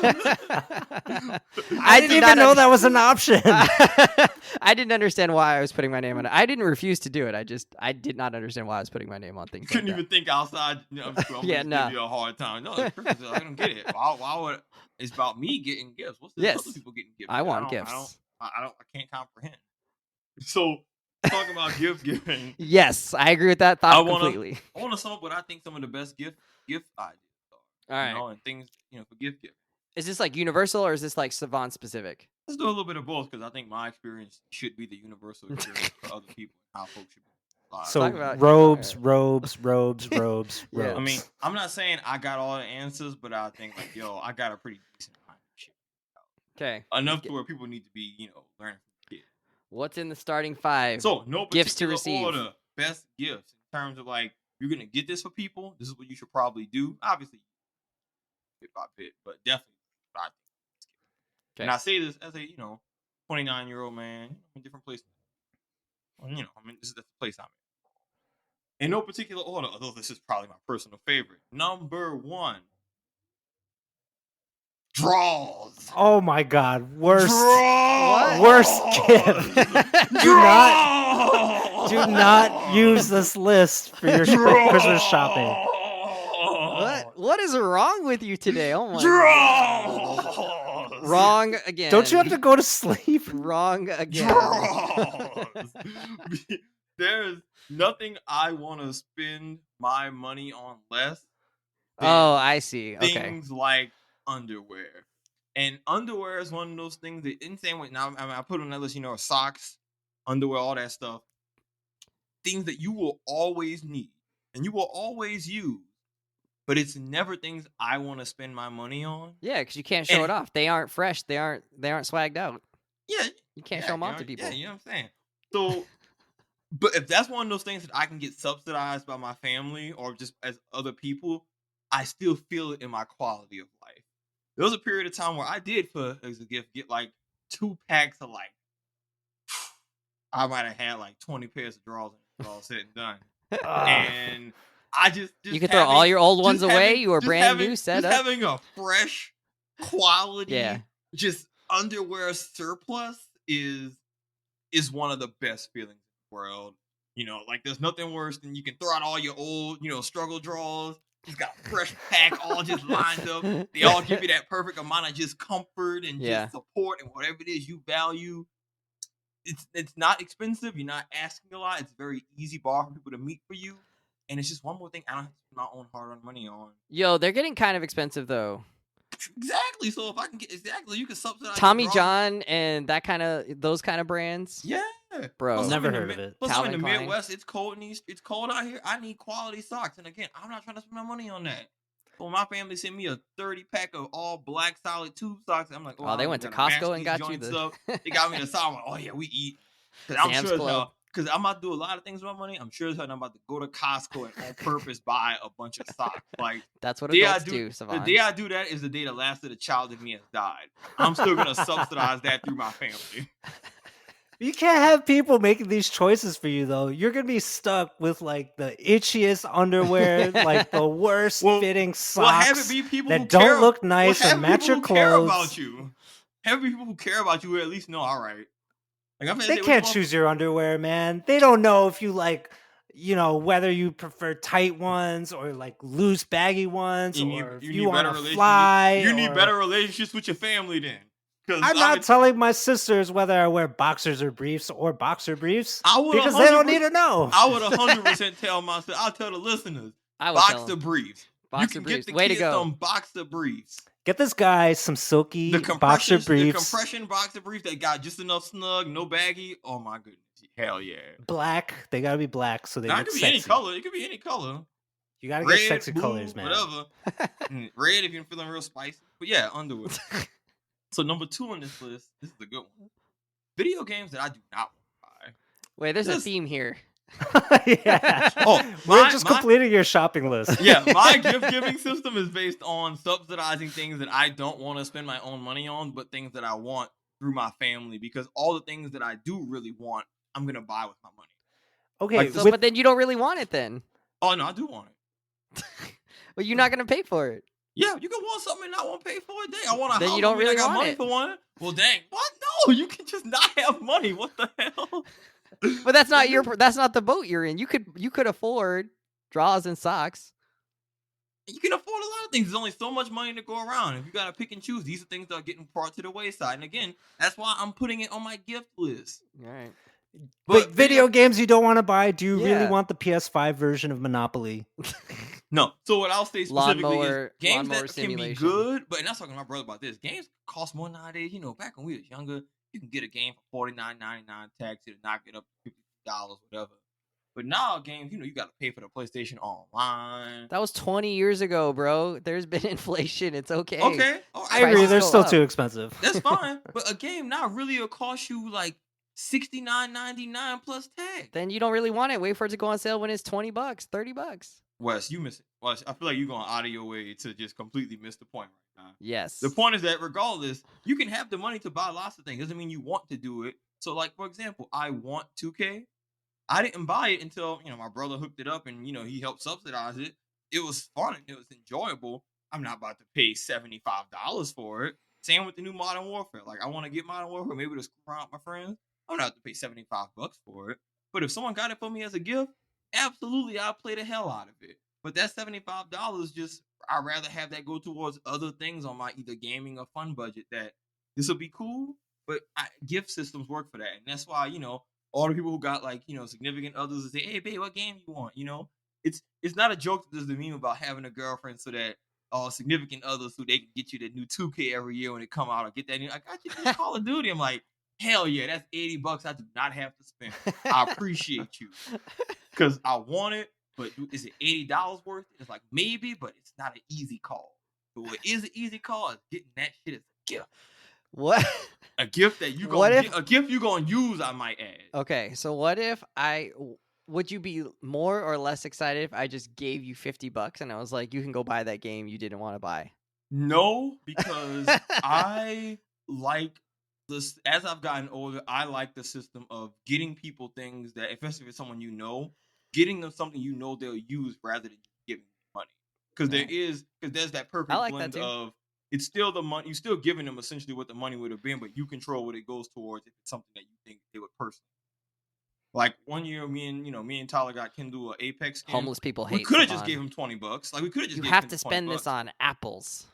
S3: I didn't even know that was an option.
S1: I didn't understand why I was putting my name on it. I didn't refuse to do it. I did not understand why I was putting my name on things.
S2: Couldn't
S1: like
S2: even think outside. I'm
S1: Yeah,
S2: just
S1: nah.
S2: give you a hard time. No, it's Christmas. I don't get it. Why would it's about me getting gifts? What's this
S1: Yes.
S2: other people getting gifts?
S1: I want
S2: don't-
S1: gifts.
S2: I can't comprehend. So talking about gift giving.
S1: Yes, I agree with that thought
S2: I wanna-
S1: completely.
S2: I want to sum up what I think some of the best gift ideas are.
S1: All right.
S2: You know, and things for gift giving.
S1: Is this like universal or is this like Savon specific?
S2: Let's do a little bit of both because I think my experience should be the universal experience for other people and how folks should be.
S3: So
S1: Talk about-
S3: robes.
S1: Yeah.
S2: I mean, I'm not saying I got all the answers, but I think like, I got a pretty decent amount of shit.
S1: Okay.
S2: Enough to where people need to be, learning from kids.
S1: What's in the starting 5?
S2: So no
S1: Gifts to
S2: particular
S1: receive.
S2: order. Best gifts in terms of like you're gonna get this for people. This is what you should probably do. Obviously, bit by bit, but definitely. What I think.
S1: Okay.
S2: And I say this as a 29-year-old man in a different place. Well, this is the place I'm in. In no particular order, although this is probably my personal favorite. Number 1. Draws.
S3: Oh my God! Worst
S2: Draws.
S3: gift. Do not use this list for your Christmas shopping.
S1: What is wrong with you today? Oh my
S2: Draws.
S1: God. Wrong again.
S3: Don't you have to go to sleep?
S1: Wrong again.
S2: Draws. There's nothing I want to spend my money on less than
S1: Oh, I see. Okay.
S2: things like underwear. And underwear is one of those things that insane with now I put on that list, socks, underwear, all that stuff. Things that you will always need and you will always use. But it's never things I want to spend my money on.
S1: Yeah, because you can't show it off. They aren't fresh. They aren't swagged out.
S2: Yeah.
S1: You can't show them off to people.
S2: Yeah, you know what I'm saying? So, but if that's one of those things that I can get subsidized by my family or just as other people, I still feel it in my quality of life. There was a period of time where I did, as a gift, get like 2 packs of like, I might have had like 20 pairs of drawers when it was all said and done. And I just
S1: you can throw all your old ones away. You were brand new, set
S2: just
S1: up.
S2: Having a fresh quality,
S1: Yeah.
S2: just underwear surplus is one of the best feelings in the world. Like there's nothing worse than you can throw out all your old, struggle drawers. Just got a fresh pack all just lined up. They all give you that perfect amount of just comfort and just support and whatever it is you value. It's not expensive. You're not asking a lot. It's a very easy bar for people to meet for you. And it's just one more thing I don't have to spend my own hard-earned money on.
S1: Yo, they're getting kind of expensive though.
S2: Exactly. So if I can get you can subsidize
S1: Tommy John and those kind of brands.
S2: Yeah,
S1: bro.
S2: Plus,
S3: Never heard of it.
S2: Plus,
S1: Calvin
S2: in the
S1: Klein.
S2: Midwest, it's cold out here. I need quality socks, and again, I'm not trying to spend my money on that. So my family sent me a 30-pack of all black solid tube socks. I'm like,
S1: oh, they went to Costco and got you the.
S2: They got me the sock. I'm like, oh yeah, we eat. Because I'm
S1: Sam's
S2: sure
S1: Club.
S2: because I'm about to do a lot of things with my money. I'm sure as hell I'm about to go to Costco and on purpose buy a bunch of socks. Like
S1: That's what
S2: the day I
S1: adults do, Savon.
S2: The day I do that is the day the last of the child in me has died. I'm still gonna subsidize that through my family.
S3: You can't have people making these choices for you, though. You're gonna be stuck with like the itchiest underwear, like the worst fitting socks
S2: have it be people
S3: that
S2: who
S3: don't look nice or
S2: have
S3: match your
S2: people who care
S3: clothes.
S2: about you. Have people who care about you who at least know. All right, like
S3: They can't choose your underwear, man. They don't know if you like, whether you prefer tight ones or like loose, baggy ones, or if you want to fly.
S2: You need better relationships with your family, then.
S3: I'm not telling my sisters whether I wear boxers or briefs or boxer briefs because they
S2: 100%
S3: don't need to know.
S2: I would 100% tell myself. I'll tell the listeners. Boxer briefs. You can get the kids some boxer briefs.
S3: Get this guy some silky boxer briefs.
S2: The compression boxer briefs that got just enough snug, no baggy. Oh my goodness. Hell yeah.
S3: Black. They gotta be black so they look sexy.
S2: Any color. It could be any color.
S3: You gotta
S2: Red,
S3: get sexy
S2: blue,
S3: colors, man.
S2: Whatever. Red if you're feeling real spicy. But yeah, underwear. So number 2 on this list, this is a good one. Video games that I do not want to buy.
S1: Wait, there's a theme here.
S3: Yeah. We're just completing your shopping list.
S2: Yeah, my gift giving system is based on subsidizing things that I don't want to spend my own money on, but things that I want through my family, because all the things that I do really want, I'm going to buy with my money.
S3: Okay,
S1: so, but then you don't really want it then.
S2: Oh, no, I do want it.
S1: But you're not going to pay for it.
S2: Yeah, you can want something and not want to pay for it. Dang, I want a
S1: Then
S2: house.
S1: you don't
S2: I mean,
S1: really
S2: I got
S1: want
S2: money
S1: it.
S2: for one. Well, dang, what? No, you can just not have money. What the hell?
S1: But that's not that's not the boat you're in. You could afford draws and socks.
S2: You can afford a lot of things. There's only so much money to go around. If you gotta pick and choose, these are things that are getting brought to the wayside. And again, that's why I'm putting it on my gift list.
S1: All right.
S3: But video games you don't want to buy. Do you really
S1: Yeah.
S3: want the PS5 version of Monopoly?
S2: No. So what I'll say specifically
S1: Lawnmower-
S2: is games
S1: lawnmower
S2: that can be
S1: simulation.
S2: good, but and I was talking to my brother about this. Games cost more nowadays. You know, back when we was younger, you can get a game for $49.99 tax to knock it up to $50, whatever. But now games, you know, you got to pay for the PlayStation online.
S1: That was 20 years ago, bro. There's been inflation. It's okay.
S2: Okay,
S3: I agree.
S1: Prices
S3: They're
S1: go
S3: still
S1: up.
S3: too expensive.
S2: that's fine. But a game now really will cost you like $69.99 plus tax.
S1: Then you don't really want it. Wait for it to go on sale when it's $20, $30.
S2: Wes, you miss it. Wes, I feel like you're going out of your way to just completely miss the point right now.
S1: Yes.
S2: The point is that regardless, you can have the money to buy lots of things. Doesn't mean you want to do it. So, like, for example, I want 2K. I didn't buy it until, you know, my brother hooked it up and, you know, he helped subsidize it. It was fun and it was enjoyable. I'm not about to pay $75 for it. Same with the new Modern Warfare. Like, I want to get Modern Warfare, maybe to screw around with my friends. I'm not have to pay $75 for it. But if someone got it for me as a gift, absolutely, I'll play the hell out of it. But that $75 just, I'd rather have that go towards other things on my either gaming or fun budget that this will be cool. But gift systems work for that. And that's why, you know, all the people who got like, you know, significant others and say, hey, babe, what game you want? You know, it's not a joke that there's the meme about having a girlfriend so that significant others who they can get you the new 2K every year when it come out or get that new, I got you this Call of Duty. I'm like, hell yeah, that's $80 I do not have to spend. I appreciate you because I want it, but is it $80 worth it? It's like maybe, but it's not an easy call. So what is an easy call is getting that shit as a gift.
S1: What?
S2: A gift that you a gift you gonna use, I might add.
S1: Okay, so what if would you be more or less excited if I just gave you $50 and I was like, you can go buy that game you didn't want to buy?
S2: No, because I like this. As I've gotten older, I like the system of getting people things that, especially if it's someone you know, getting them something you know they'll use rather than giving them money. Because there's that perfect
S1: like
S2: blend
S1: that too.
S2: of it's still the money, you're still giving them essentially what the money would have been, but you control what it goes towards if it's something that you think they would personally. Like one year, me and Tyler got Kindle an Apex skin.
S1: Homeless people hate.
S2: We could have
S1: Savon.
S2: just gave him $20. Like we could have just.
S1: You
S2: gave
S1: have
S2: him
S1: to spend
S2: $20.
S1: this on apples.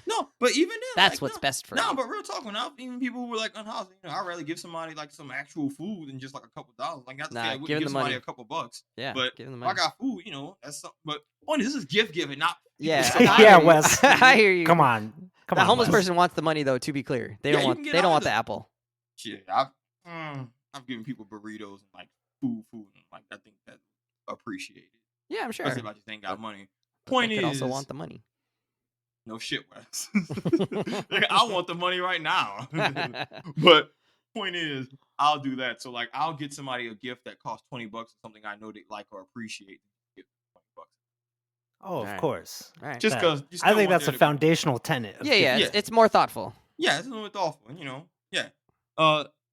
S2: No, but even then,
S1: That's
S2: like,
S1: what's best for
S2: no,
S1: you.
S2: but real talk, when even people who were like unhoused, you know, I'd rather give somebody like some actual food than just like a couple dollars. Like not to say I wouldn't give somebody a couple bucks.
S1: Yeah,
S2: but
S1: give them the
S2: if I
S1: money.
S2: got food, you know, that's something. But point is, this is gift giving, not
S1: Yeah,
S3: Yeah, Wes.
S1: I hear you.
S3: Come on.
S1: The homeless
S3: Wes.
S1: person wants the money though. To be clear, they
S2: Yeah,
S1: don't
S2: you
S1: want.
S2: can get
S1: They don't
S2: out
S1: want
S2: of
S1: the apple.
S2: Shit, I've given people burritos and like food, and like I think that's appreciated.
S1: Yeah, I'm sure.
S2: Especially if I just ain't got money.
S1: But
S2: Point
S1: they
S2: is,
S1: could also want the money.
S2: no shit, Wes. I want the money right now. But point is, I'll do that. So like, I'll get somebody a gift that costs $20 or something I know they like or appreciate. Give $20.
S3: Oh, of
S1: Alright.
S3: course.
S1: Right.
S2: Just because
S3: I think that's a foundational tenet. Of
S1: Yeah.
S3: giving.
S1: It's more thoughtful.
S2: Yeah, it's a little bit thoughtful, and you know, yeah.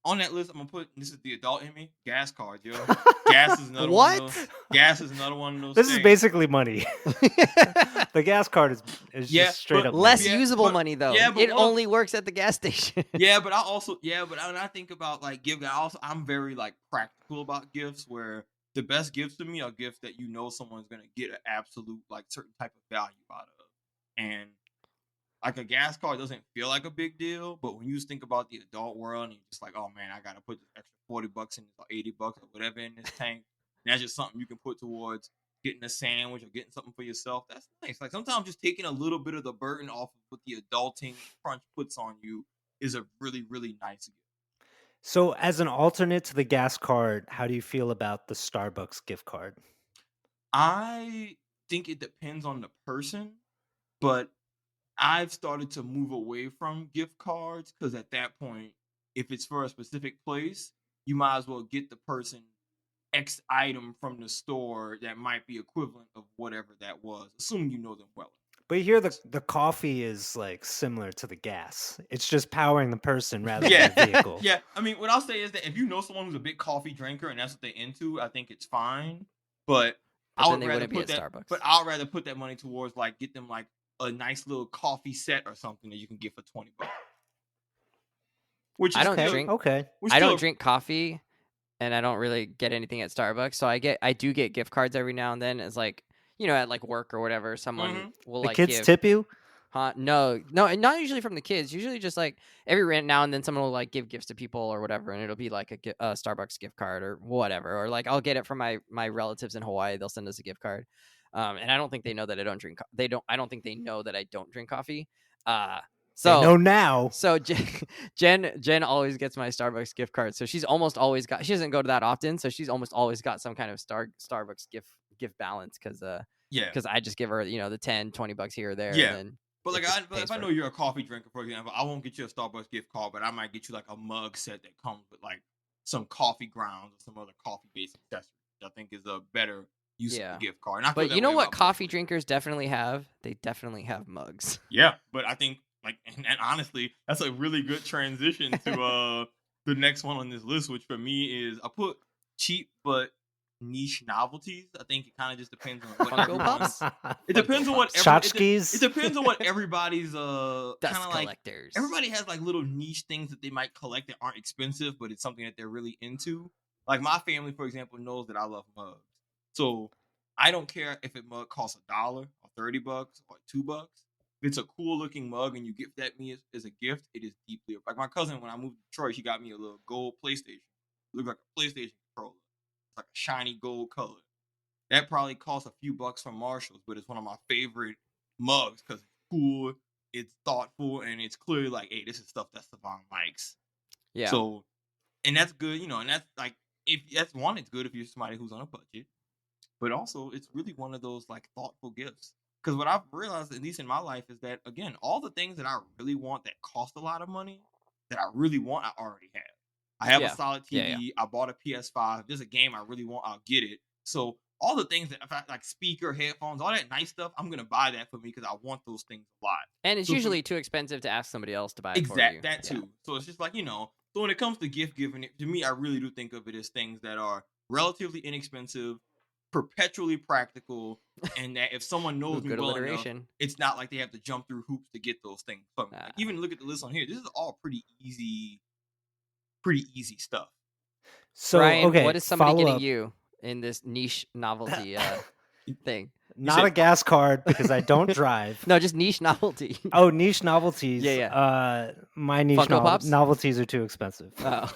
S2: On that list, I'm gonna put, this is the adult in me, gas card, yo. Gas is another one of those. Gas is another one of those.
S3: This
S2: things.
S3: is basically money. The gas card is just straight up
S1: Less
S3: money.
S1: usable money though.
S2: Yeah, but
S1: it only works at the gas station.
S2: Yeah, but when I think about like giving, I'm very like practical about gifts. Where the best gifts to me are gifts that you know someone's gonna get an absolute like certain type of value out of, and like a gas card doesn't feel like a big deal, but when you think about the adult world and you're just like, oh man, I gotta put this extra $40 in or $80 or whatever in this tank, and that's just something you can put towards getting a sandwich or getting something for yourself. That's nice. Like sometimes just taking a little bit of the burden off of what the adulting crunch puts on you is a really, really nice gift.
S3: So, as an alternate to the gas card, how do you feel about the Starbucks gift card?
S2: I think it depends on the person, but I've started to move away from gift cards because at that point, if it's for a specific place, you might as well get the person X item from the store that might be equivalent of whatever that was, assuming you know them well.
S3: But here, the coffee is like similar to the gas. It's just powering the person rather
S2: Yeah.
S3: than the vehicle.
S2: Yeah, I mean, what I'll say is that if you know someone who's a big coffee drinker and that's what they're into, I think it's fine. But I
S1: then
S2: would
S1: they
S2: rather
S1: wouldn't be
S2: put
S1: at
S2: that.
S1: Starbucks.
S2: But I'd rather put that money towards like get them like a nice little coffee set or something that you can get for $20. Which
S1: I
S2: is
S1: don't
S2: still,
S1: drink.
S3: Okay.
S2: which
S1: I
S2: still
S1: don't drink coffee, and I don't really get anything at Starbucks. So I do get gift cards every now and then. It's like, at like work or whatever, someone will
S3: The
S1: like
S3: kids
S1: give.
S3: tip you?
S1: Huh? No, and not usually from the kids. Usually just like every now and then someone will like give gifts to people or whatever, and it'll be like a Starbucks gift card or whatever, or like I'll get it from my relatives in Hawaii. They'll send us a gift card, and I don't think they know that I don't drink. I don't think they know that I don't drink coffee.
S3: They know
S1: So
S3: now.
S1: so Jen always gets my Starbucks gift card. So she's almost always got. She doesn't go to that often, so she's almost always got some kind of Starbucks gift balance because
S2: yeah.
S1: I just give her the $10-$20 here or there.
S2: Yeah.
S1: And then
S2: But like,
S1: it
S2: but if I know you're a coffee drinker, for example, I won't get you a Starbucks gift card, but I might get you like a mug set that comes with like some coffee grounds or some other coffee-based accessories, which I think is a better use of the gift card. And I feel
S1: But
S2: that
S1: you know
S2: way
S1: what
S2: about
S1: coffee
S2: most
S1: drinkers definitely have? They definitely have mugs.
S2: Yeah, but I think like, and honestly, that's a really good transition to the next one on this list, which for me is I put cheap but niche novelties. I think it kind of just depends on what
S1: Funko
S2: everyone's.
S1: Pops?
S2: It depends on what
S3: Tchotchkes?
S2: it depends on what everybody's
S1: Dust
S2: kind of like.
S1: collectors.
S2: Everybody has like little niche things that they might collect that aren't expensive, but it's something that they're really into. Like my family, for example, knows that I love mugs, so I don't care if a mug costs $1 or $30 or $2. If it's a cool looking mug and you gift that me as a gift, it is deeply like my cousin when I moved to Detroit, she got me a little gold PlayStation. It looked like a PlayStation controller. It's like a shiny gold color. That probably costs a few bucks from Marshalls, but it's one of my favorite mugs because it's cool, it's thoughtful, and it's clearly like, hey, this is stuff that Savon likes.
S1: Yeah.
S2: So, and that's good, and that's like, if that's one, it's good if you're somebody who's on a budget, but also it's really one of those like thoughtful gifts. Because what I've realized, at least in my life, is that again, all the things that I really want that cost a lot of money, that I really want, I already have. I have a solid TV. I bought a PS5. If there's a game I really want, I'll get it. So all the things that, like speaker, headphones, all that nice stuff, I'm gonna buy that for me because I want those things a lot.
S1: And it's usually too expensive to ask somebody else to buy it for you.
S2: That too. So it's just like, so when it comes to gift giving, to me, I really do think of it as things that are relatively inexpensive, perpetually practical, and that if someone knows me well enough, it's not like they have to jump through hoops to get those things. Like, even look at the list on here. This is all pretty easy stuff.
S1: So, Brian, okay, what is somebody getting you in this niche novelty thing?
S3: Not a gas card because I don't drive.
S1: No, just niche novelty.
S3: Oh, niche novelties.
S1: Yeah.
S3: My niche novelties are too expensive.
S1: Oh.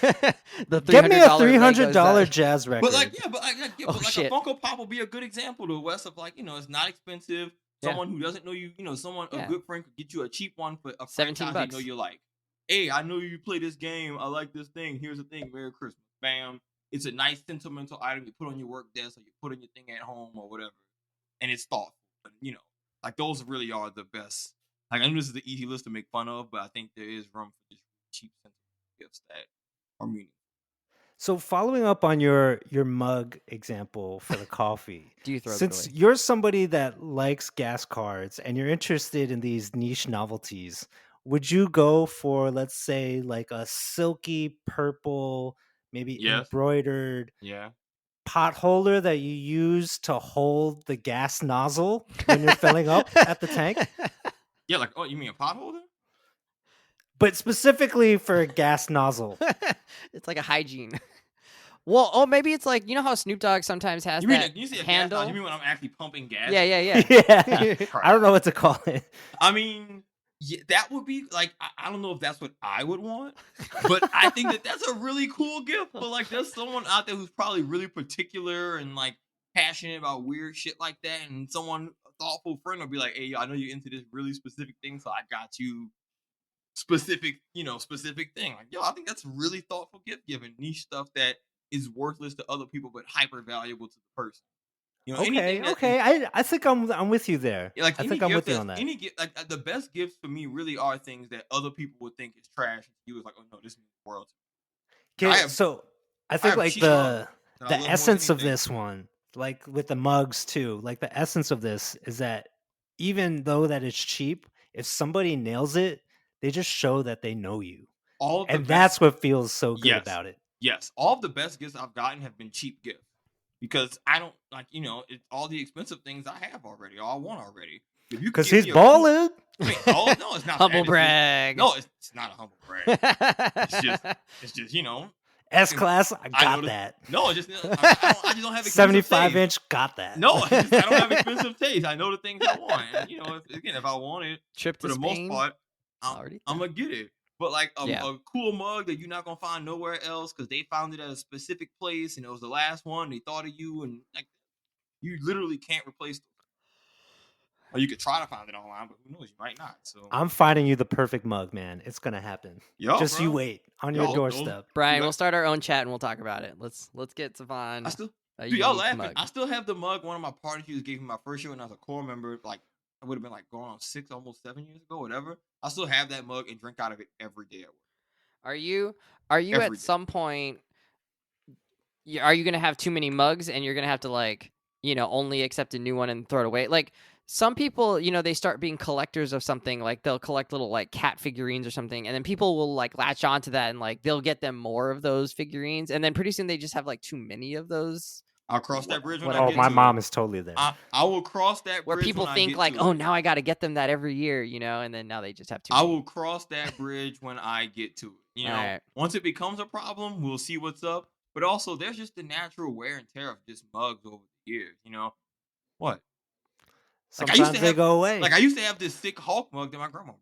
S3: Get me a $300 jazz record.
S2: But like, a Funko Pop will be a good example to Wes of like, it's not expensive. Someone who doesn't know you, a good friend could get you a cheap one for a $17 they know you like. Hey, I know you play this game. I like this thing. Here's the thing. Merry Christmas. Bam. It's a nice sentimental item you put on your work desk or you put on your thing at home or whatever. And it's thoughtful. But, like those really are the best. Like I know this is the easy list to make fun of, but I think there is room for just cheap sentimental gifts that are meaningful.
S3: So following up on your mug example for the coffee, since you're somebody that likes gas cards and you're interested in these niche novelties, would you go for, let's say, like a silky purple, maybe embroidered pot holder that you use to hold the gas nozzle when you're filling up at the tank?
S2: Yeah, like, oh, you mean a pot holder?
S3: But specifically for a gas nozzle.
S1: It's like a hygiene. Well, maybe it's like, how Snoop Dogg sometimes has that handle?
S2: Gas, you mean when I'm actually pumping gas?
S1: Yeah.
S3: Yeah. I don't know what to call it.
S2: I mean, that would be like, I don't know if that's what I would want, but I think that's a really cool gift. But like, there's someone out there who's probably really particular and like passionate about weird shit like that. And a thoughtful friend will be like, hey, I know you're into this really specific thing, so I got you specific thing. Like, I think that's really thoughtful gift giving, niche stuff that is worthless to other people but hyper valuable to the person.
S3: Okay. I think I'm with you there.
S2: Like,
S3: I think I'm with you on that.
S2: Any gift, like the best gifts for me really are things that other people would think is trash. You was like, oh no, this means the world.
S3: Okay, so I think like the essence of this one, like with the mugs too, like the essence of this is that even though that it's cheap, if somebody nails it, they just show that they know you. That's what feels so good about it.
S2: Yes. All of the best gifts I've gotten have been cheap gifts because I don't like, it's all the expensive things I have already, or I want already. If you could
S3: Because
S2: give
S3: he's
S2: me a cool-
S3: balling.
S2: Wait, oh no, it's not
S1: Humble
S2: that.
S1: brag.
S2: No, it's not a humble brag. It's just
S3: S-Class, I
S2: I
S3: got
S2: noticed-
S3: that.
S2: No, I just don't have expensive
S3: 75-inch, got that.
S2: No, I don't have expensive taste. I know the things I want. And, if I want it,
S1: Trip
S2: for
S1: to
S2: the most
S1: Spain.
S2: part,
S1: Already
S2: I'm
S1: done.
S2: gonna get it. But like
S1: Yeah.
S2: a cool mug that you're not gonna find nowhere else because they found it at a specific place and it was the last one. They thought of you and like you literally can't replace them. Or you could try to find it online, but who knows? You might not. So
S3: I'm finding you the perfect mug, man. It's gonna happen.
S2: Yo,
S3: Just
S2: bro.
S3: you wait on your
S2: Yo,
S3: doorstep.
S1: Brian,
S2: You
S1: we'll
S2: got-
S1: start our own chat and we'll talk about it. Let's get Savon.
S2: I still
S1: a
S2: Dude, y'all
S1: unique
S2: laughing.
S1: mug.
S2: I still have the mug one of my party shoes gave me my first year when I was a core member. Like I would have been like going on 6, almost 7 years ago, whatever. I still have that mug and drink out of it every day at work.
S1: Are you
S2: Every
S1: at
S2: day.
S1: some point? Are you gonna have too many mugs and you're gonna have to only accept a new one and throw it away? Like some people, they start being collectors of something. Like they'll collect little like cat figurines or something, and then people will like latch onto that and like they'll get them more of those figurines, and then pretty soon they just have like too many of those.
S2: I'll cross that bridge when I
S3: Oh,
S2: get
S3: my
S2: to
S3: mom
S2: it.
S3: is totally there.
S2: I will cross that
S1: Where
S2: bridge
S1: people
S2: when I
S1: think
S2: get
S1: like,
S2: to
S1: oh,
S2: it.
S1: now I got to get them that every year, and then now they just have too
S2: I
S1: many.
S2: will cross that bridge when I get to it.
S1: Alright.
S2: Once it becomes a problem, we'll see what's up. But also, there's just the natural wear and tear of just mugs over the years. What? Like, I used
S3: Sometimes
S2: to
S3: they
S2: have-
S3: go away.
S2: Like I used to have this thick Hulk mug that my grandma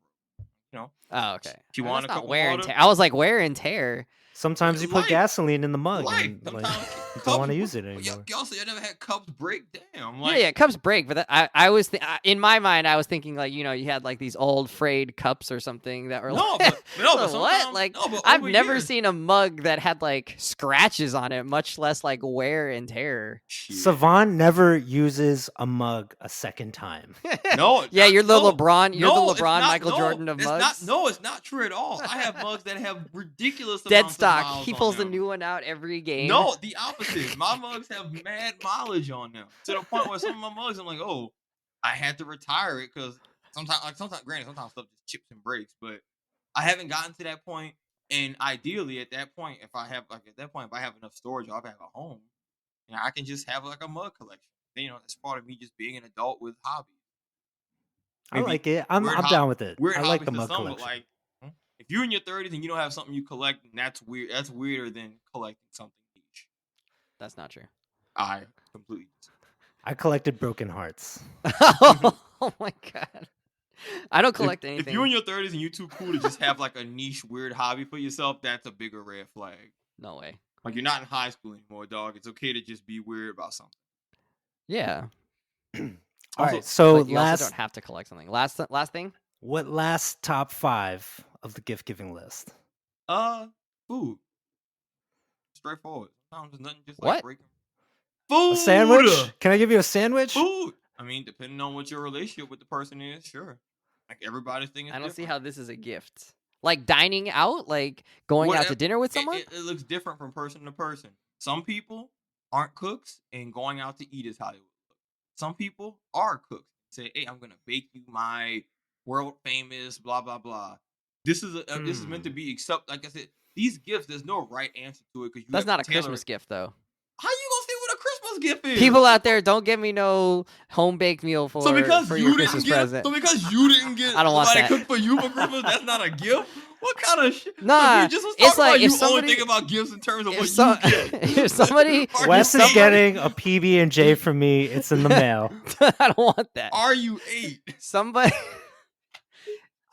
S2: broke.
S1: Oh, okay.
S2: She
S1: Oh,
S2: wanted
S1: that's
S2: a
S1: not
S2: cup of
S1: wear and
S2: water.
S1: tear. I was like wear and tear.
S3: Sometimes you put
S2: Life.
S3: gasoline in the mug.
S2: Life.
S3: And, like,
S2: Sometimes
S3: you
S2: cups
S3: don't want to
S2: break.
S3: use it
S2: But
S3: anymore.
S2: y'all say I never had cups break. Damn.
S1: Yeah, cups break, but I was in my mind I was thinking like you had like these old frayed cups or something that were
S2: No,
S1: like,
S2: but
S1: what?
S2: sometimes-
S1: Like
S2: no, but
S1: I've
S2: over
S1: never
S2: years-
S1: seen a mug that had like scratches on it, much less like wear and tear.
S2: Shit.
S3: Savon never uses a mug a second time.
S2: No,
S1: Yeah, you're the
S2: no.
S1: LeBron, you're
S2: No,
S1: the
S2: it's
S1: LeBron
S2: not-
S1: Michael
S2: no,
S1: Jordan of
S2: it's
S1: mugs.
S2: No, it's not true at all. I have mugs that have ridiculous
S1: Dead
S2: amounts of
S1: stock.
S2: miles
S1: He
S2: on
S1: pulls a
S2: them.
S1: new one out every game.
S2: No, the opposite. My mugs have mad mileage on them to the point where some of my mugs, I'm like, oh, I had to retire it because sometimes, granted, sometimes stuff just chips and breaks, but I haven't gotten to that point. And ideally, at that point, if I have enough storage, or if I have a home, I can just have like a mug collection. It's part of me just being an adult with hobbies.
S3: I
S2: Maybe
S3: like it. I'm
S2: weird
S3: down with it.
S2: Weird
S3: I like
S2: hobbies
S3: the
S2: to
S3: mug
S2: some,
S3: collection.
S2: but like, if you're in your 30s and you don't have something you collect, that's weird. That's weirder than collecting something niche.
S1: That's not true.
S2: I completely.
S3: I collected broken hearts.
S1: Oh my god. I don't collect anything.
S2: If you're in your 30s and you're too cool to just have like a niche weird hobby for yourself, that's a bigger red flag.
S1: No way.
S2: Like you're not in high school anymore, dog. It's okay to just be weird about something.
S1: Yeah.
S3: All
S2: Also-
S3: right. So
S1: But you also
S3: last,
S1: don't have to collect something. Last thing?
S3: last top 5 of the gift giving list?
S2: Food. Straightforward. Sometimes there's nothing just
S1: What?
S2: like breaking. Food.
S3: A sandwich? Can I give you a sandwich?
S2: Food. I mean, depending on what your relationship with the person is, sure. Like everybody's thing is
S1: I don't see
S2: different.
S1: how this is a gift. Like dining out, like going out to
S2: Whatever-
S1: dinner with
S2: It-
S1: someone?
S2: It looks different from person to person. Some people aren't cooks and going out to eat is how they would look. Some people are cooks. Say, hey, I'm gonna bake you my world famous blah blah blah. This is this is meant to be like I said. These gifts, there's no right answer to it because
S1: That's not a Christmas gift though.
S2: How you gonna say what a Christmas gift is?
S1: People out there, don't give me no home baked meal for,
S2: so because
S1: for
S2: you
S1: your
S2: didn't
S1: Christmas
S2: get,
S1: present.
S2: so because you didn't get
S1: I don't want
S2: somebody
S1: that.
S2: cook for you for Christmas, that's not a gift. What kind of shit?
S1: Nah,
S2: you just was
S1: it's
S2: talking
S1: like
S2: about
S1: if
S2: you
S1: somebody-
S2: only think about gifts in terms of
S1: if
S2: what
S1: so-
S2: you get.
S1: if somebody-
S2: Are
S3: Wes
S2: you
S3: is
S2: eight?
S3: getting a PB and J from me. It's in the mail.
S1: I don't want that.
S2: Are you 8?
S1: Somebody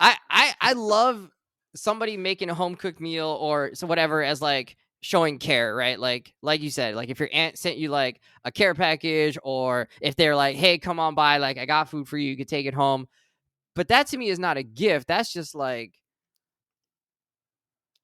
S1: I love somebody making a home cooked meal or so whatever as like showing care, right? Like you said, like if your aunt sent you like a care package, or if they're like, hey, come on by, like I got food for you, you could take it home. But that to me is not a gift. That's just like,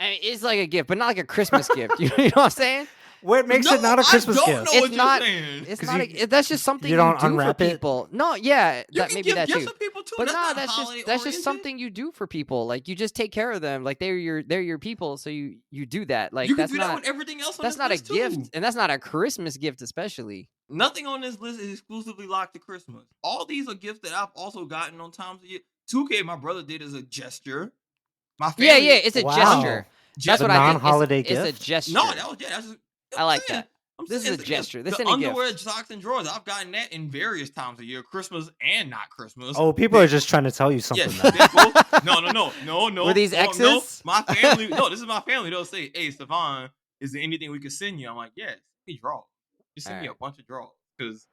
S1: I mean, it's like a gift, but not like a Christmas gift. You know what I'm saying?
S3: What makes it not a Christmas
S2: I don't
S3: gift?
S2: know
S1: It's
S2: what
S1: not-
S2: you're saying.
S1: It's
S3: 'Cause
S1: not.
S3: you-
S1: That's just something
S3: you don't
S1: do
S3: unwrap
S1: for
S3: it?
S1: people. No, yeah,
S2: You
S1: that
S2: can
S1: maybe
S2: give
S1: that
S2: gifts
S1: too.
S2: to people too.
S1: But
S2: that's
S1: no,
S2: not
S1: that's
S2: holiday
S1: just
S2: oriented.
S1: something you do for people. Like you just take care of them. Like they're your people, so you do that. Like
S2: you can
S1: that's
S2: do
S1: not
S2: that with everything else on
S1: that's
S2: this
S1: not a
S2: list,
S1: gift,
S2: too.
S1: and that's not a Christmas gift, especially.
S2: Nothing on this list is exclusively locked to Christmas. All these are gifts that I've also gotten on times of year. 2K, my brother did as a gesture. My family,
S1: Yeah, it's a
S3: Wow.
S1: gesture. That's
S3: A
S1: what I think.
S3: non-holiday
S1: It's a
S3: gift?
S1: gesture.
S2: No, that's just.
S1: I like
S2: saying.
S1: that. This is a gesture. This
S2: the
S1: isn't a
S2: underwear,
S1: gift.
S2: socks, and drawers. I've gotten that in various times of year, Christmas and not Christmas.
S3: Oh, people are just trying to tell you something.
S2: Yes, they both. No.
S1: Were these exes?
S2: No, my family. No, this is my family. They'll say, "Hey, Savon, is there anything we can send you?" I'm like, "Yes, me draw. Just send me a bunch of drawers because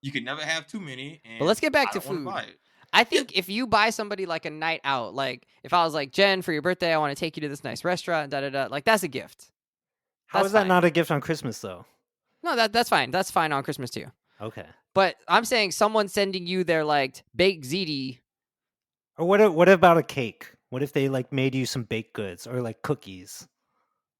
S2: you can never have too many." And
S1: But let's get back
S2: I
S1: to
S2: don't wanna
S1: food.
S2: buy it.
S1: I think if you buy somebody like a night out, like if I was like, Jen, for your birthday, I want to take you to this nice restaurant, like that's a gift.
S3: How is that not a gift on Christmas though?
S1: No, that's fine. That's fine on Christmas too.
S3: Okay.
S1: But I'm saying someone sending you their like baked ziti.
S3: Or what about a cake? What if they like made you some baked goods or like cookies?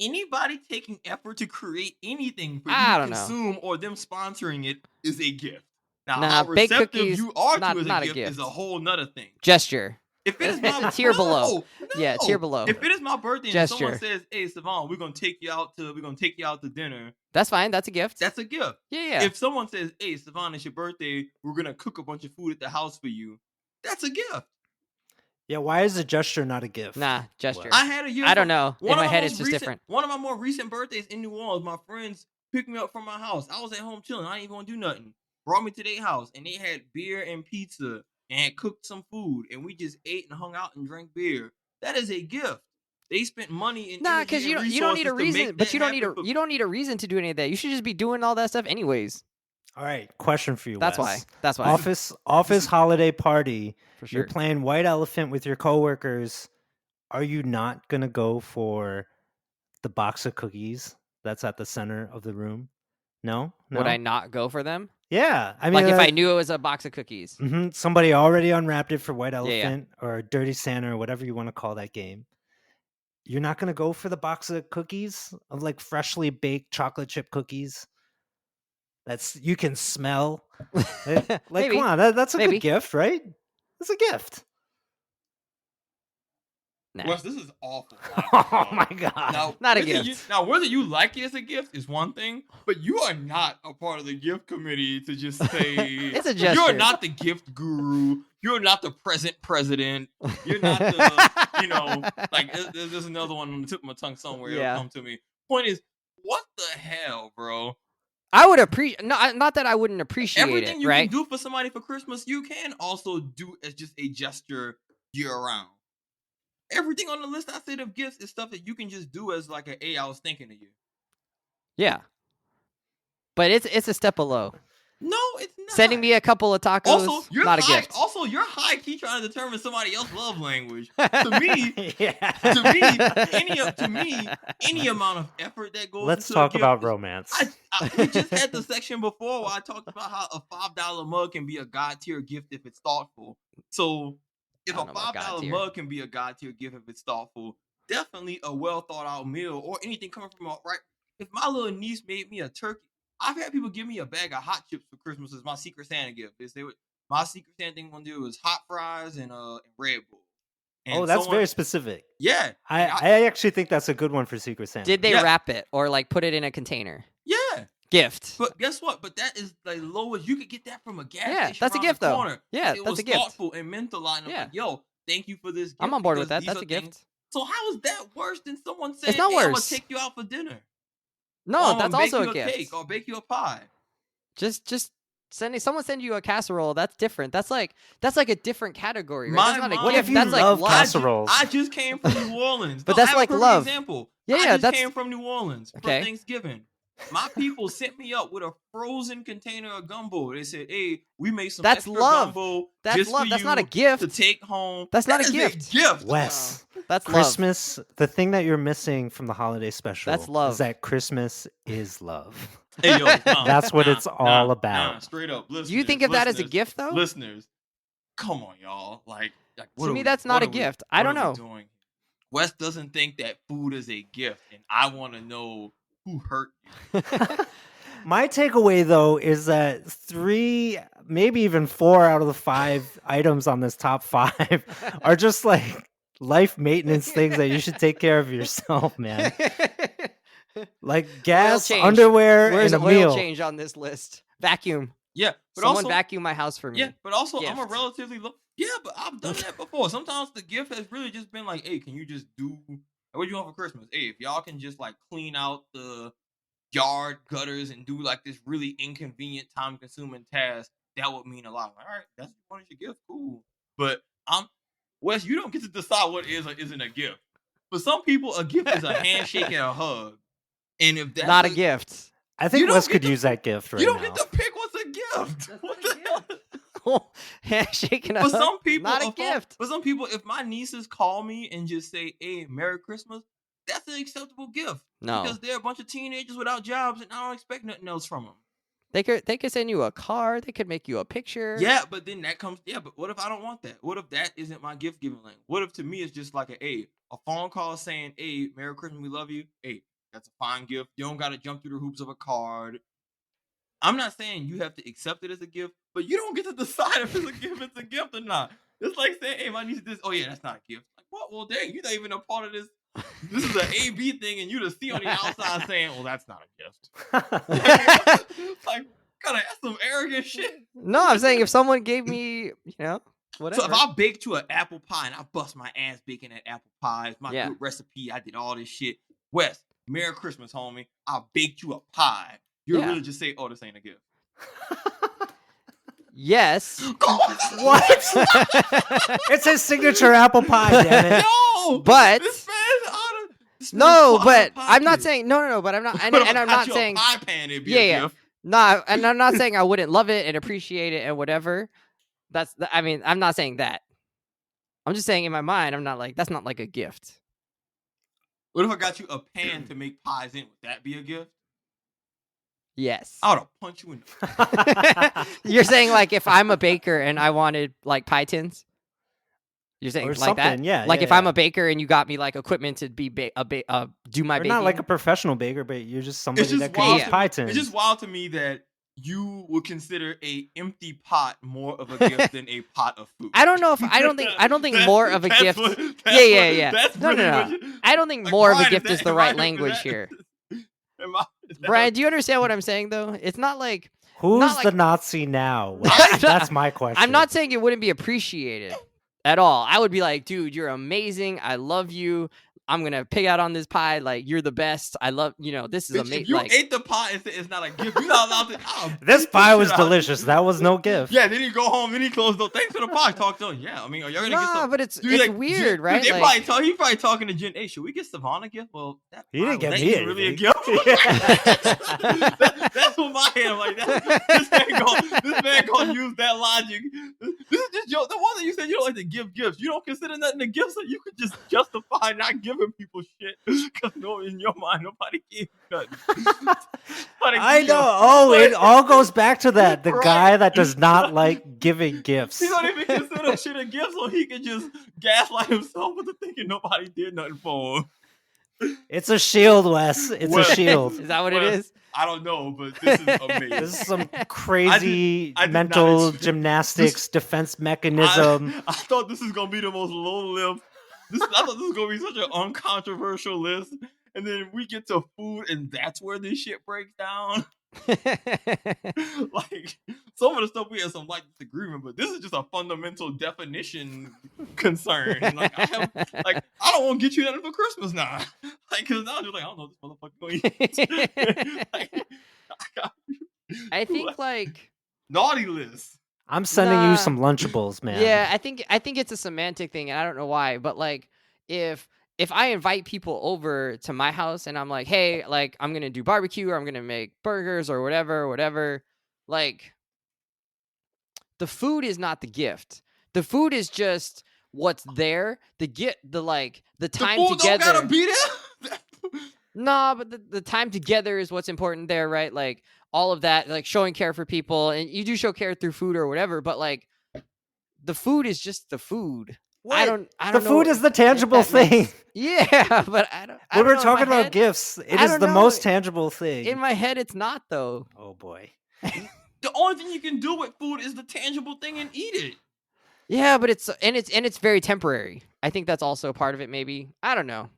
S2: Anybody taking effort to create anything for you
S1: I
S2: to
S1: don't know.
S2: consume or them sponsoring it is a gift. Now,
S1: Nah,
S2: how
S1: baked
S2: receptive
S1: cookies,
S2: you are
S1: not-
S2: to
S1: not
S2: as
S1: a
S2: a gift is
S1: gift.
S2: a whole nother thing.
S1: Gesture.
S2: If it is
S1: It's
S2: my
S1: a tier below.
S2: No.
S1: Yeah, tier below.
S2: If it is my birthday and someone
S1: Gesture.
S2: says, "Hey, Savon, we're gonna take you out to dinner,"
S1: That's fine. That's a gift.
S2: that's a gift.
S1: yeah.
S2: If someone says, "Hey, Savon, it's your birthday, we're gonna cook a bunch of food at the house for you," that's a gift.
S3: Yeah, why is a gesture not a gift?
S1: Nah, gesture.
S2: I had a year.
S1: I don't know. In
S2: One of
S1: my head,
S2: most
S1: it's just
S2: recent-
S1: different.
S2: One of my more recent birthdays in New Orleans, my friends picked me up from my house. I was at home chilling. I ain't even gonna do nothing. Brought me to their house, and they had beer and pizza and had cooked some food, and we just ate and hung out and drank beer. That is a gift. They spent money and
S1: Nah,
S2: energy
S1: because
S2: and
S1: you don't need a
S2: resources to
S1: reason.
S2: make
S1: But
S2: that
S1: you don't need
S2: happen for-
S1: you don't need a reason to do any of that. You should just be doing all that stuff anyways.
S3: All right, question for you.
S1: That's
S3: Wes.
S1: why. That's why.
S3: Office holiday party.
S1: For sure.
S3: You're playing white elephant with your coworkers. Are you not gonna go for the box of cookies that's at the center of the room? No.
S1: Would I not go for them?
S3: Yeah, I mean,
S1: Like if I knew it was a box of cookies.
S3: somebody already unwrapped it for white
S1: yeah.
S3: elephant or dirty Santa or whatever you want to call that game. You're not gonna go for the box of cookies of like freshly baked chocolate chip cookies. That's you can smell. Like,
S1: Maybe.
S3: come on, that's a
S1: Maybe.
S3: good gift, right? It's a gift.
S1: Nah.
S2: Wes, this is awful.
S3: Oh my god!
S2: Now,
S1: Not a
S2: whether
S1: gift.
S2: whether you like it as a gift is one thing, but you are not a part of the gift committee to just say
S1: It's a gesture.
S2: You're not the gift guru. You're not the present president. You're not the, like there's another one on the tip of my tongue somewhere.
S1: Yeah.
S2: It'll come to me. Point is, what the hell, bro?
S1: I would appreciate. Not that I wouldn't appreciate
S2: Everything
S1: it,
S2: you
S1: right?
S2: can do for somebody for Christmas, you can also do as just a gesture year round. Everything on the list I said of gifts is stuff that you can just do as like a, "Hey, I was thinking of you."
S1: Yeah. But it's a step below.
S2: No, it's not.
S1: Sending me a couple of tacos,
S2: Also, you're
S1: not a
S2: high,
S1: gift.
S2: Also, you're high key trying to determine somebody else's love language. To me,
S3: Yeah.
S2: any amount of effort that goes.
S3: Let's
S2: into
S3: talk
S2: a gift
S3: about
S2: is-
S3: romance.
S2: we just had the section before where I talked about how a $5 mug can be a god tier gift if it's thoughtful. So, if
S1: I
S2: a
S1: don't know about God
S2: $5
S1: tier.
S2: mug can be a god tier gift if it's thoughtful, definitely a well thought out meal or anything coming from right. If my little niece made me a turkey, I've had people give me a bag of hot chips for Christmas as my Secret Santa gift. They say my Secret Santa thing gonna do is hot fries and Red Bull. And
S3: Oh, that's
S2: someone-
S3: very specific.
S2: Yeah.
S3: I actually think that's a good one for Secret Santa.
S1: Did they
S2: Yeah.
S1: wrap it or like put it in a container?
S2: Yeah.
S1: Gift.
S2: But guess what? But that is the lowest. You could get that from a gas
S1: Yeah,
S2: station
S1: that's a
S2: around
S1: gift,
S2: the
S1: though.
S2: corner.
S1: Yeah,
S2: It
S1: that's
S2: was
S1: a gift.
S2: thoughtful and meant a lot. And I'm
S1: Yeah.
S2: like, yo, thank you for this gift.
S1: I'm on board with
S2: because
S1: that.
S2: these
S1: That's
S2: are
S1: a gift.
S2: things- So how is that worse than someone saying,
S1: not
S2: "Hey, I'm gonna
S1: worse.
S2: take you out for dinner"?
S1: No,
S2: Or I'm
S1: that's
S2: gonna bake
S1: also
S2: you
S1: a gift.
S2: cake or bake you a pie.
S1: Just someone send you a casserole. That's different. That's like a different category. Right?
S2: My
S1: That's not a
S2: mom-
S3: What
S1: gift.
S3: if you
S1: That's like
S3: love
S1: love.
S3: casseroles?
S2: I just came from New Orleans.
S1: But
S2: No,
S1: that's
S2: I have a
S1: like
S2: perfect
S1: love.
S2: Example.
S1: Yeah,
S2: I
S1: yeah,
S2: just
S1: that's-
S2: came from New Orleans
S1: Okay.
S2: for Thanksgiving. My people sent me up with a frozen container of gumbo. They said, "Hey, we made some
S1: That's
S2: extra
S1: love.
S2: gumbo
S1: That's
S2: just
S1: love.
S2: for
S1: That's not a
S2: you
S1: gift.
S2: to take home."
S1: That's not
S2: That
S1: a
S2: is
S1: gift.
S2: gift.
S3: Wes,
S1: That's love.
S3: Christmas, the thing that you're missing from the holiday special
S1: That's love.
S3: is that Christmas is love.
S2: Hey, yo, nah,
S3: That's what
S2: nah,
S3: it's all about.
S2: Nah, straight up.
S1: Do you think of that as a gift though?
S2: Listeners, come on, y'all. Like what
S1: To
S2: are
S1: me,
S2: we-
S1: that's not
S2: what
S1: a
S2: are we-
S1: gift. I
S2: what
S1: don't
S2: are we
S1: know.
S2: doing? Wes doesn't think that food is a gift, and I want to know who hurt you.
S3: My takeaway, though, is that 3, maybe even 4 out of the 5 items on this top 5 are just like life maintenance things that you should take care of yourself, man. Like gas,
S1: change.
S3: underwear,
S1: Where's
S3: and a
S1: oil
S3: meal.
S1: change on this list? Vacuum.
S2: Yeah, but
S1: Someone
S2: also,
S1: vacuum my house for me.
S2: yeah, but also, I'm a
S1: Gift.
S2: relatively low. Yeah, but I've done that before. Sometimes the gift has really just been like, "Hey, can you just do what do you want for Christmas? Hey, if y'all can just like clean out the yard gutters and do like this really inconvenient, time consuming task, that would mean a lot. Like, all right, that's what is your gift, cool. But Wes, you don't get to decide what is or isn't a gift. For some people, a gift is a handshake and a hug. And if that's
S1: Not a gift.
S3: I think Wes could use that gift right now.
S2: You don't get to pick what's a gift. What the hell?
S1: Handshake and a
S2: For
S1: hug,
S2: some people,
S1: not a gift.
S2: For some people, if my nieces call me and just say, "Hey, Merry Christmas," that's an acceptable gift.
S1: No,
S2: because they're a bunch of teenagers without jobs, and I don't expect nothing else from them.
S1: They could send you a card. They could make you a picture.
S2: Yeah, but then that comes. Yeah, but what if I don't want that? What if that isn't my gift giving language? What if to me it's just like a phone call saying, "Hey, Merry Christmas, we love you." Hey, that's a fine gift. You don't got to jump through the hoops of a card. I'm not saying you have to accept it as a gift, but you don't get to decide if it's a gift or not. It's like saying, "Hey, my niece did this." Oh yeah, that's not a gift. Like, what? Well, dang, you're not even a part of this. This is an A/B thing, and you the C on the outside saying, "Well, that's not a gift." Like, kind of some arrogant shit.
S1: No, I'm saying if someone gave me, whatever.
S2: So if I baked you an apple pie and I bust my ass baking that apple pie, it's my good recipe. I did all this shit. Wes, Merry Christmas, homie. I baked you a pie. You're really just say, "Oh, this ain't a gift."
S1: Yes.
S3: What? It's his signature apple pie, damn it.
S2: No,
S1: but
S2: but
S1: I'm not saying no, but I'm not, and I'm not saying
S2: pie pan, it'd be a gift.
S1: No, and I'm not saying I wouldn't love it and appreciate it and whatever. I'm not saying that. I'm just saying in my mind, I'm not like, that's not like a gift.
S2: What if I got you a pan to make pies in? Would that be a gift?
S1: Yes.
S2: I would have punched you in the
S1: You're saying like if I'm a baker and I wanted like pie tins? You're saying
S3: or
S1: like that?
S3: Yeah.
S1: Like if
S3: I'm
S1: I'm a baker and you got me like equipment to be do my baking.
S3: Not like a professional baker, but you're just somebody that can use pie tins.
S2: It's just wild to me that you would consider a empty pot more of a gift than a pot of food.
S1: I don't think more of a gift. Yeah. No. I don't think more of a gift is the right language here. Brian, do you understand what I'm saying though? It's not like
S3: who's the Nazi now? That's my question.
S1: I'm not saying it wouldn't be appreciated at all. I would be like, dude, you're amazing. I love you. I'm gonna pig out on this pie. Like, you're the best. I love, this is amazing.
S2: If you ate the pie, it's not a gift. You're not allowed to.
S3: This pie was delicious. That was no gift.
S2: Yeah, then you go home and he closed the door. Thanks for the pie. Talk to him. Yeah, I mean, are you gonna get some?
S1: But it's weird, right?
S2: He probably talking to Jen. Hey, should we get Savon a gift? Well,
S3: he didn't get me
S2: really a gift. That's what my head. I'm like, this man gonna use that logic. This is just the one that you said you don't like to give gifts. You don't consider nothing a gift, so you could just justify not giving people shit because in your mind nobody gave you nothing.
S3: I know. It all goes back to that. The guy that does not like giving gifts.
S2: He don't even consider shit a gift, so he can just gaslight himself into thinking nobody did nothing for him.
S3: It's a shield, Wes. It's a shield.
S1: Is that what it is?
S2: I don't know, but this is amazing.
S3: This is some crazy mental gymnastics defense mechanism.
S2: I thought this was gonna be the most low-lived. I thought this was gonna be such an uncontroversial list, and then we get to food, and that's where this shit breaks down. Like, some of the stuff we had some light disagreement, but this is just a fundamental definition concern. Like, I don't want to get you nothing for Christmas now. Like, because now you're like, I don't know this motherfucker gonna eat.
S1: I think like
S2: naughty list.
S3: I'm sending you some Lunchables, man.
S1: Yeah, I think it's a semantic thing, and I don't know why, but like if I invite people over to my house and I'm like, hey, like I'm gonna do barbecue or I'm gonna make burgers or whatever, like the food is not the gift. The food is just what's there. The time
S2: food
S1: together.
S2: Don't gotta be there.
S1: No, but the time together is what's important there, right? Like all of that, like showing care for people, and you do show care through food or whatever, but like the food is just the food.
S3: What?
S1: I don't
S3: the
S1: know
S3: food is the tangible thing.
S1: Yeah, but I don't.
S3: When we're talking about gifts, it is the most tangible thing.
S1: In my head, it's not though.
S3: Oh boy.
S2: The only thing you can do with food is the tangible thing and eat it.
S1: Yeah, but it's very temporary. I think that's also part of it. Maybe I don't know.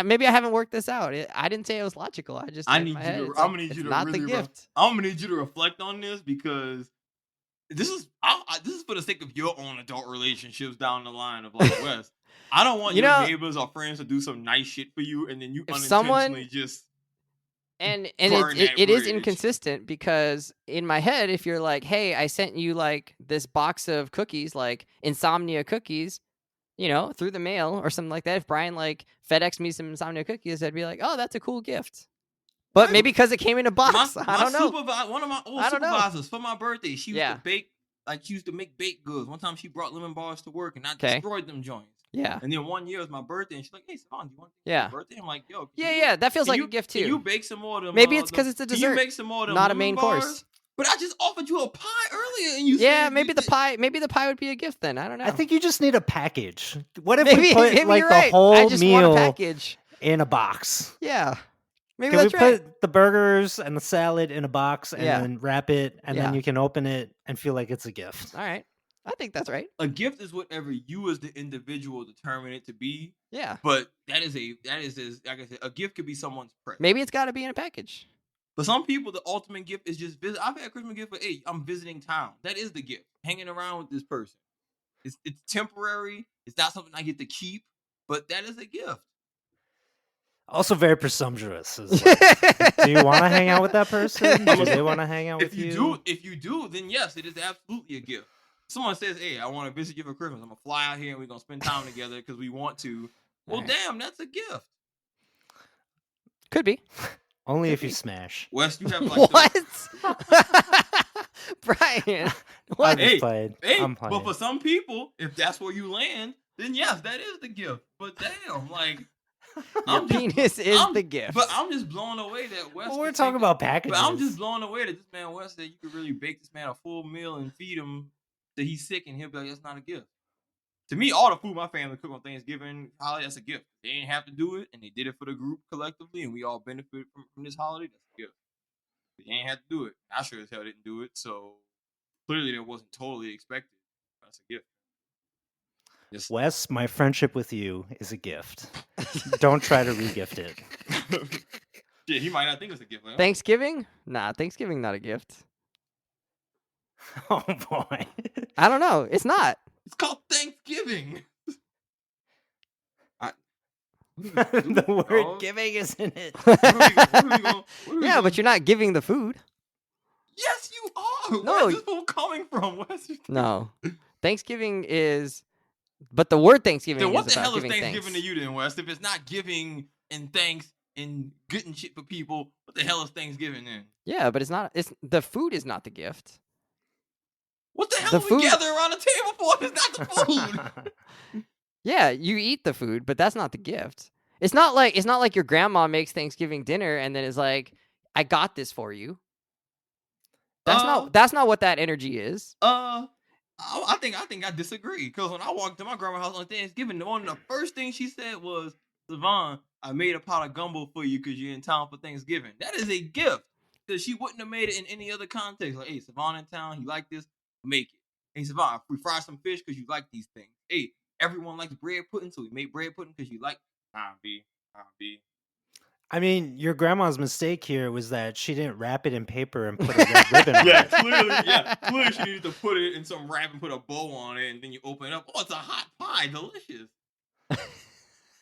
S1: Maybe I haven't worked this out. I didn't say it was logical. I'm gonna need
S2: you to reflect on this because this is for the sake of your own adult relationships down the line of like Wes. I don't want your neighbors or friends to do some nice shit for you and then you unintentionally just
S1: And
S2: Burn that
S1: it is
S2: bridge.
S1: inconsistent because in my head, if you're like, hey, I sent you like this box of cookies, like insomnia cookies, you know, through the mail or something like that. If Brian like FedEx me some insomnia cookies, I'd be like, oh, that's a cool gift. But maybe because it came in a box. I don't know.
S2: One of my old
S1: I don't know.
S2: supervisors for my birthday, she used
S1: Yeah.
S2: to bake, like she used to make baked goods. One time she brought lemon bars to work and I
S1: Okay.
S2: destroyed them joints.
S1: Yeah.
S2: And then one year was my birthday and she's like, hey, Savon, do you want to
S1: Yeah.
S2: your birthday? I'm like, yo.
S1: Yeah, that feels like a gift too.
S2: Can you bake some more of them?
S1: Maybe it's because it's a
S2: Can
S1: dessert,
S2: you make some more of them
S1: not a
S2: lemon
S1: main
S2: bars?
S1: course.
S2: But I just offered you a pie earlier and you
S1: Yeah,
S2: said
S1: maybe the pie would be a gift then. I don't know.
S3: I think you just need a package. What if
S1: maybe,
S3: we put
S1: maybe
S3: like
S1: you're
S3: the
S1: right.
S3: whole
S1: I just want a
S3: meal
S1: package.
S3: in a box?
S1: Yeah. Maybe
S3: Can
S1: that's
S3: we
S1: right.
S3: put the burgers and the salad in a box and
S1: Yeah.
S3: then wrap it, and
S1: Yeah.
S3: then you can open it and feel like it's a gift?
S1: All right. I think that's right.
S2: A gift is whatever you as the individual determine it to be.
S1: Yeah.
S2: But that is like I said, a gift could be someone's present.
S1: Maybe it's got to be in a package.
S2: For some people, the ultimate gift is just visit. I've had a Christmas gift for, hey, I'm visiting town. That is the gift. Hanging around with this person. It's temporary. It's not something I get to keep, but that is a gift.
S3: Also very presumptuous. It's like, do you want to hang out with that person? Do they want to hang out with you?
S2: If you do, then yes, it is absolutely a gift. Someone says, hey, I want to visit you for Christmas. I'm going to fly out here and we're going to spend time together because we want to. Well,
S1: Right.
S2: damn, that's a gift.
S1: Could be.
S3: Only if you smash.
S2: Wes, you have like
S1: What? Brian. What?
S2: Hey,
S3: I'm playing.
S2: but for some people, if that's where you land, then yes, that is the gift. But damn, like,
S1: Your penis is the gift.
S2: But I'm just blown away that Wes.
S3: Well, we're talking about packages.
S2: But I'm just blown away that this man Wes said you could really bake this man a full meal and feed him that he's sick, and he'll be like, that's not a gift. To me, all the food my family cook on Thanksgiving holiday, that's a gift. They didn't have to do it, and they did it for the group collectively, and we all benefit from this holiday. That's a gift. They ain't have to do it. I sure as hell didn't do it, so clearly that wasn't totally expected. That's a gift. Just
S3: Wes, my friendship with you is a gift. Don't try to re-gift it.
S2: Yeah, he might not think it's a gift. Like,
S1: Thanksgiving? Nah, Thanksgiving not a gift.
S3: Oh boy.
S1: I don't know. It's not.
S2: It's called Thanksgiving.
S3: The word giving is in it.
S1: Yeah, but you're not giving the food.
S2: Yes, you are.
S1: No.
S2: Where's this fool coming from?
S1: No. Thanksgiving is, but the word Thanksgiving
S2: Then what
S1: is
S2: the
S1: about
S2: hell is
S1: giving
S2: Thanksgiving
S1: thanks.
S2: to you then, Wes? If it's not giving and thanks and getting shit for people, what the hell is Thanksgiving then?
S1: Yeah, but it's not. It's the food is not the gift.
S2: What the hell
S1: The
S2: are we
S1: food-
S2: gather around the table for if it's not the food?
S1: Yeah, you eat the food, but that's not the gift. It's not like your grandma makes Thanksgiving dinner and then is like, "I got this for you." That's not what that energy is.
S2: I think I disagree, because when I walked to my grandma's house on Thanksgiving, one of the first things she said was, Savon, I made a pot of gumbo for you because you're in town for Thanksgiving. That is a gift, because she wouldn't have made it in any other context. Like, hey, Savon in town, you like this? Make it. Hey, Savon, we fry some fish because you like these things. Hey, everyone likes bread pudding, so we made bread pudding because you like. B.
S3: I mean, your grandma's mistake here was that she didn't wrap it in paper and put a red ribbon on it.
S2: Clearly she needed to put it in some wrap and put a bow on it, and then you open it up. Oh, it's a hot pie, delicious.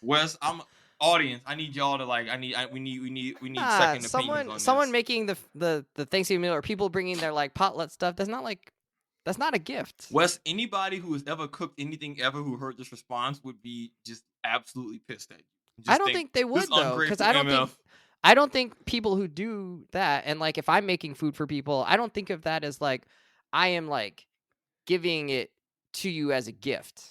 S2: Wes, I'm audience. I need y'all to like. We need second opinions on
S1: someone
S2: this.
S1: making the Thanksgiving meal or people bringing their like potluck stuff. That's not a gift.
S2: Wes, anybody who has ever cooked anything ever who heard this response would be just absolutely pissed at you.
S1: I don't think they would though, because I don't think people who do that, and like if I'm making food for people, I don't think of that as like I am like giving it to you as a gift.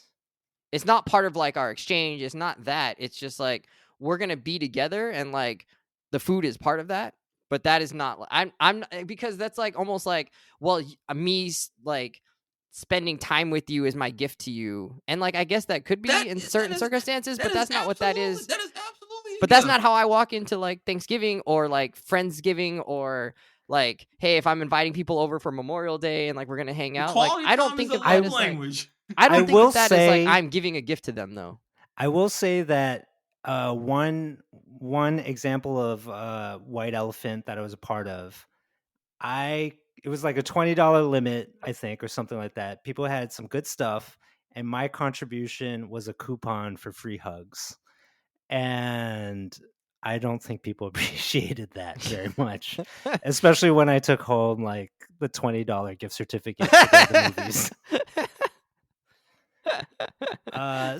S1: It's not part of like our exchange. It's not that. It's just like we're gonna be together, and like the food is part of that. But that is not. I'm because that's like almost like, well, me like spending time with you is my gift to you, and like I guess that could be in certain circumstances, but that's not what that is.
S2: That is absolutely.
S1: But that's not how I walk into like Thanksgiving or like Friendsgiving or like, hey, if I'm inviting people over for Memorial Day and like we're gonna hang out. Like I don't think of that as
S2: language.
S1: I don't think of that as like I'm giving a gift to them though.
S3: I will say that one example of White Elephant that I was a part of, it was like a $20 limit, I think, or something like that. People had some good stuff, and my contribution was a coupon for free hugs. And I don't think people appreciated that very much, especially when I took home like the $20 gift certificate to go to the movies.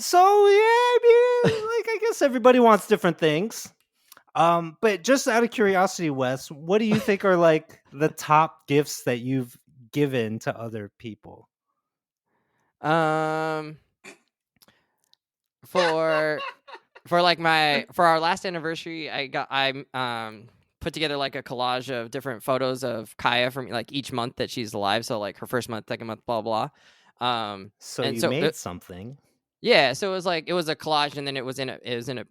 S3: So yeah, I mean, like I guess everybody wants different things. But just out of curiosity, Wes, what do you think are like the top gifts that you've given to other people?
S1: For like for our last anniversary, I put together like a collage of different photos of Kaya from like each month that she's alive. So like her first month, second month, blah blah.
S3: So
S1: and
S3: you
S1: so
S3: made something.
S1: yeah, so it was a collage, and then it was in a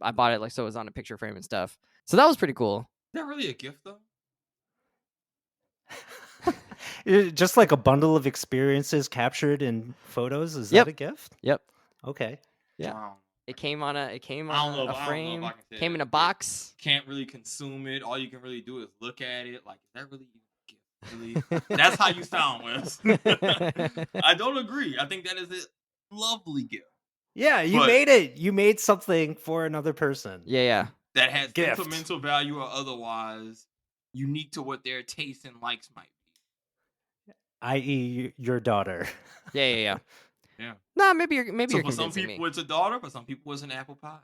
S1: I bought it like so it was on a picture frame and stuff. So that was pretty cool.
S2: Is that really a gift though?
S3: Just like a bundle of experiences captured in photos. Is
S1: Yep.
S3: that a gift?
S1: Yep.
S3: Okay.
S1: Yeah.
S2: Wow.
S1: It came on a
S2: I don't know
S1: a frame.
S2: if I can say
S1: Came in
S2: that.
S1: a box.
S2: Can't really consume it. All you can really do is look at it. Like, is that really a gift? Really? That's how you sound, Wes. I don't agree. I think that is a lovely gift.
S3: Yeah, you made it. You made something for another person.
S1: Yeah.
S2: That has
S3: Gift.
S2: sentimental value or otherwise, unique to what their tastes and likes might be.
S3: I.e., your daughter.
S1: Yeah.
S2: Yeah.
S1: Nah, maybe
S2: So
S1: you're
S2: for some
S1: convincing
S2: people
S1: me.
S2: it's a daughter, for some people it's an apple pie.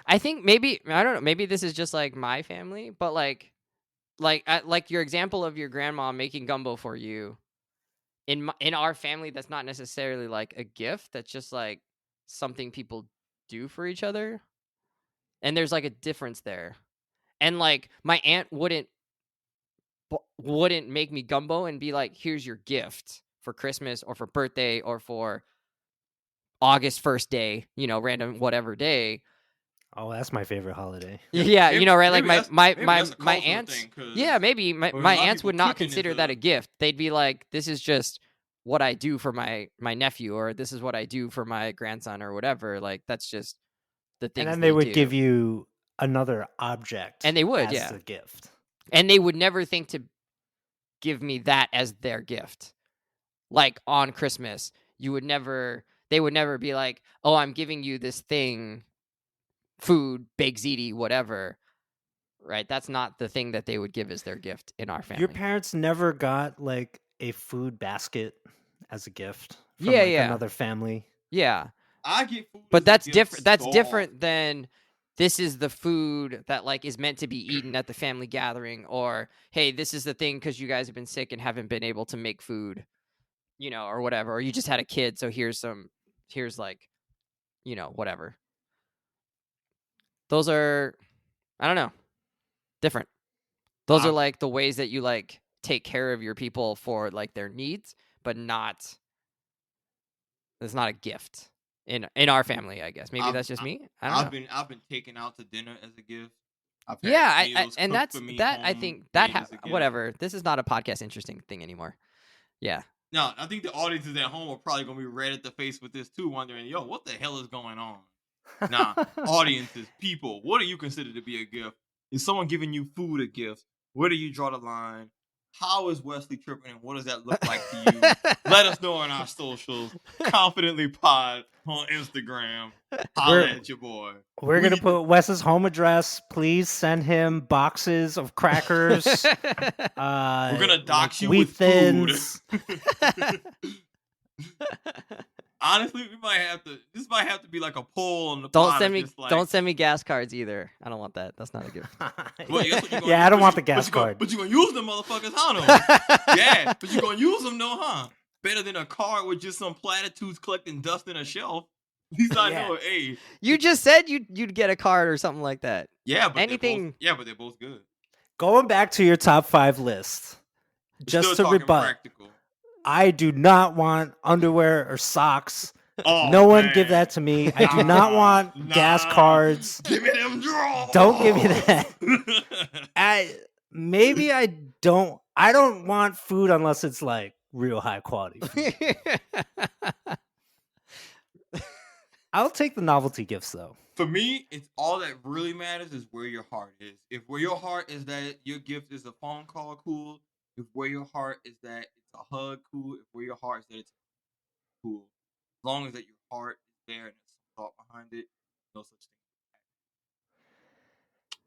S1: I think maybe I don't know. Maybe this is just like my family, but like your example of your grandma making gumbo for you. In our family, that's not necessarily like a gift. That's just like something people do for each other, and there's like a difference there. And like my aunt wouldn't make me gumbo and be like, "Here's your gift for Christmas or for birthday or for August 1st day, random whatever day."
S3: Oh, that's my favorite holiday.
S1: Yeah,
S2: maybe,
S1: right? Like
S2: that's
S1: my
S2: a cultural
S1: aunts.
S2: thing,
S1: Yeah, maybe
S2: for a
S1: my
S2: lot of
S1: aunts
S2: people,
S1: would not
S2: cooking
S1: consider
S2: is
S1: that a gift. They'd be like, "This is just what I do for my nephew, or this is what I do for my grandson, or whatever." Like that's just the things.
S3: And then they would
S1: do.
S3: give you another object,
S1: and they would,
S3: as a gift.
S1: And they would never think to give me that as their gift. Like on Christmas, they would never be like, "Oh, I'm giving you this thing, food, baked ziti, whatever." Right? That's not the thing that they would give as their gift in our family.
S3: Your parents never got like a food basket as a gift from another family.
S1: Yeah.
S2: I get food,
S1: but that's
S2: different.
S1: That's different than this is the food that like is meant to be eaten at the family gathering, or hey, this is the thing because you guys have been sick and haven't been able to make food, or whatever, or you just had a kid, so here's like, whatever. Those are, I don't know, different. Those are like the ways that you like take care of your people for like their needs, but it's not a gift in our family, I guess. Maybe that's just me. I don't know.
S2: I've been taken out to dinner as a gift.
S1: I think that whatever. This is not a podcast interesting thing anymore. Yeah.
S2: No, I think the audiences at home are probably gonna be red at the face with this too, wondering, "Yo, what the hell is going on?" Nah, audiences, people, what do you consider to be a gift? Is someone giving you food a gift? Where do you draw the line? How is Wesley tripping, and what does that look like to you? Let us know on our socials. Confidently Pod on Instagram. Holla at your boy.
S3: We're going to put Wes's home address. Please send him boxes of crackers.
S2: We're going to dox you
S3: wheat
S2: with
S3: thins.
S2: food. Honestly, this might have to be like a poll on the
S1: Don't send me gas cards either. I don't want that. That's not a gift.
S2: Well,
S3: yeah, I don't want the gas card.
S2: But you're going to use them motherfuckers, huh? Yeah, but you're going to use them, though, huh? Better than a card with just some platitudes collecting dust in a shelf. At least I know, hey.
S1: You just said you'd get a card or something like that.
S2: Yeah, but
S1: anything.
S2: But they're both good.
S3: Going back to your top 5 list, just to rebut. Practical. I do not want underwear or socks.
S2: Oh,
S3: no one give that to me. I do not want gas cards.
S2: Give me them drawers.
S3: Don't give me that. I don't want food unless it's like real high quality food. I'll take the novelty gifts though.
S2: For me, it's all that really matters is where your heart is. If where your heart is that your gift is a phone call, cool. If where your heart is that it's a hug, cool. If where your heart is that it's cool. As long as that your heart is there and there's some thought behind it, no such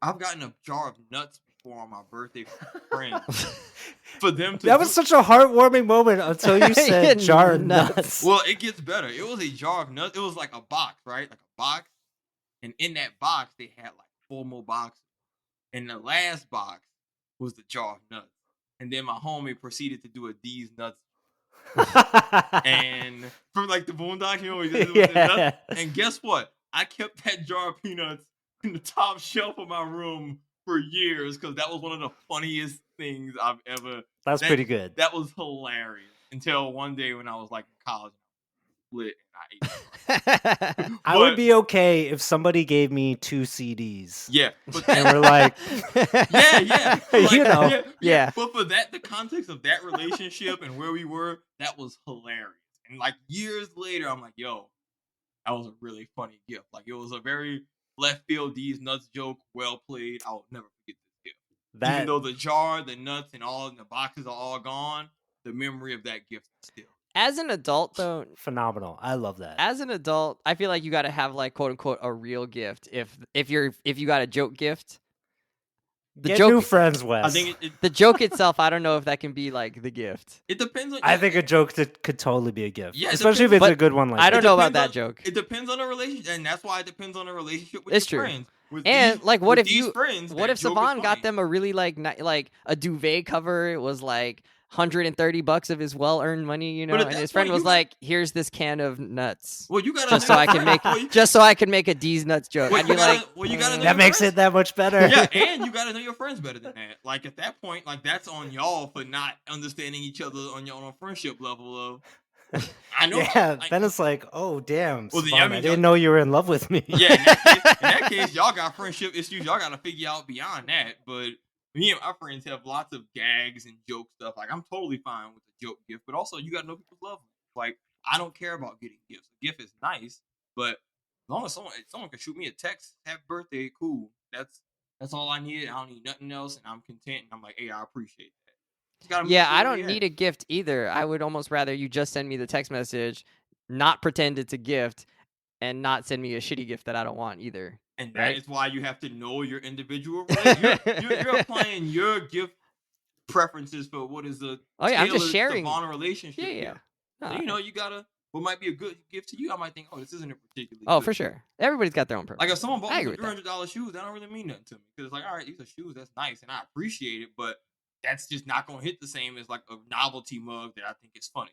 S2: thing. I've gotten a jar of nuts before on my birthday from friends. For them to
S3: That was such a heartwarming moment until you said jar of nuts.
S2: Well, it gets better. It was a jar of nuts. It was like a box, right? Like a box. And in that box, they had like 4 more boxes. And the last box was the jar of nuts. And then my homie proceeded to do a D's nuts. And from like the Boondocks, he just with the nuts. And guess what? I kept that jar of peanuts in the top shelf of my room for years because that was one of the funniest things I've ever.
S3: That's pretty good.
S2: That was hilarious until one day when I was like in college, lit and I ate.
S3: I would be okay if somebody gave me 2 CDs.
S2: Yeah,
S3: and we're like,
S2: yeah, like,
S3: you know,
S1: yeah.
S2: But for that, the context of that relationship and where we were, that was hilarious. And like years later, I'm like, yo, that was a really funny gift. Like it was a very left field D's nuts joke, well played. I'll never forget this gift. Even though the jar, the nuts, and all in the boxes are all gone, the memory of that gift is still.
S1: As an adult, though,
S3: phenomenal. I love that.
S1: As an adult, I feel like you got to have like quote unquote a real gift. If you got a joke gift,
S3: Get new friends, Wes.
S2: I think
S1: the joke itself, I don't know if that can be like the gift.
S2: It depends on.
S3: I think a joke could totally be a gift,
S2: yeah,
S3: especially if it's a good one. Like
S1: I don't know about that
S2: on,
S1: joke.
S2: It depends on the relationship, and that's why it depends on the relationship with
S1: it's
S2: your
S1: true.
S2: friends. With
S1: and
S2: these,
S1: like, what if
S2: what
S1: if Savon got them a really like a duvet cover? It was like $130 of his well-earned money, you know, and his friend was like, "Here's this can of nuts."
S2: Well, you got
S1: just so I can make a D's nuts joke.
S2: Well, you gotta
S3: that makes it that much better.
S2: Yeah, and you gotta know your friends better than that. Like at that point, like that's on y'all for not understanding each other on your own friendship level of. I know.
S3: Yeah, then it's like, oh damn,
S2: well,
S3: Savon, I didn't know you were in love with me.
S2: Yeah, in that case, y'all got friendship issues. Y'all gotta figure out beyond that. But me and my friends have lots of gags and joke stuff. Like I'm totally fine with the joke gift, but also you gotta know people's love. Like I don't care about getting gifts. A gift is nice, but as long as someone can shoot me a text, happy birthday, cool. That's all I needed. I don't need nothing else, and I'm content. And I'm like, hey, I appreciate that.
S1: Yeah, I don't need a gift either. I would almost rather you just send me the text message, not pretend it's a gift, and not send me a shitty gift that I don't want either.
S2: And that is why you have to know your individual relationship. You're applying your gift preferences for what is a
S1: I'm just sharing
S2: Savon relationship.
S1: Yeah.
S2: So, you gotta. What might be a good gift to you, I might think, oh, this isn't a particularly.
S1: Oh, for sure. Everybody's got their own preference.
S2: Like if someone bought me $300 shoes, that don't really mean nothing to me because it's like, all right, these are shoes, that's nice, and I appreciate it, but that's just not gonna hit the same as like a novelty mug that I think is funny.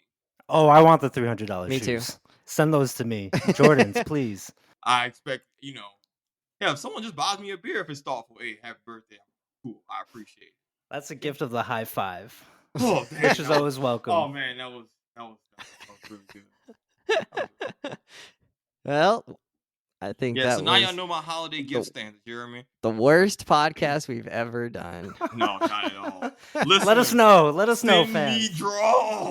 S3: Oh, I want the $300
S1: Me
S3: shoes.
S1: too.
S3: Send those to me, Jordans, please.
S2: I expect, if someone just buys me a beer, if it's thoughtful, hey, happy birthday, cool, I appreciate it.
S3: That's a gift of the high five,
S2: oh, damn,
S3: which is always welcome.
S2: Oh man, that was really good.
S1: Well, I think that
S2: so now y'all know my holiday gift standards, Jeremy.
S1: The worst podcast we've ever done.
S2: No, not at all.
S3: Let us know. Let us know, fans.
S2: Me draw.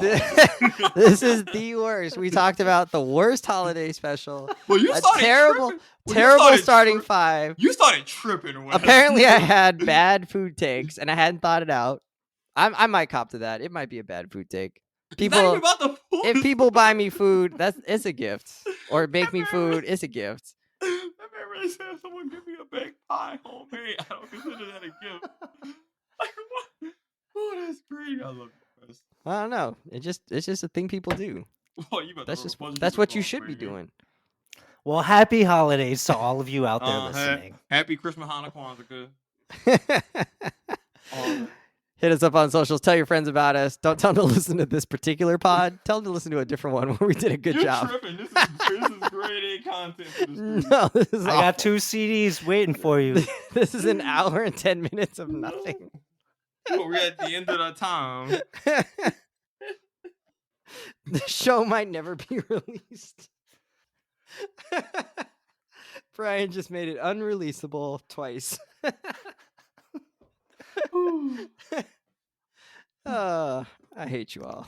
S1: This is the worst. We talked about the worst holiday special.
S2: Well, you started
S1: terrible starting five.
S2: You started tripping.
S1: Apparently, I had bad food takes, and I hadn't thought it out. I might cop to that. It might be a bad food take.
S2: People, about the food.
S1: If people buy me food, it's a gift. Or make me food, it's a gift.
S2: I remember said someone give me a baked pie homemade. I don't consider that a gift. Like what? Oh, that's great. I love it.
S1: I don't know. It's just a thing people do.
S2: Well,
S1: that's what you should be doing.
S3: Well, happy holidays to all of you out there listening.
S2: Happy Christmas, Hanukkah, Kwanzaa.
S1: Hit us up on socials. Tell your friends about us. Don't tell them to listen to this particular pod. Tell them to listen to a different one where we did a good job.
S2: Tripping. This is grade A content. For this
S1: no, this is
S3: I got 2 CDs waiting for you.
S1: This is an hour and 10 minutes of nothing.
S2: Well, we're at the end of our time.
S1: The show might never be released. Brian just made it unreleasable twice. I hate you all.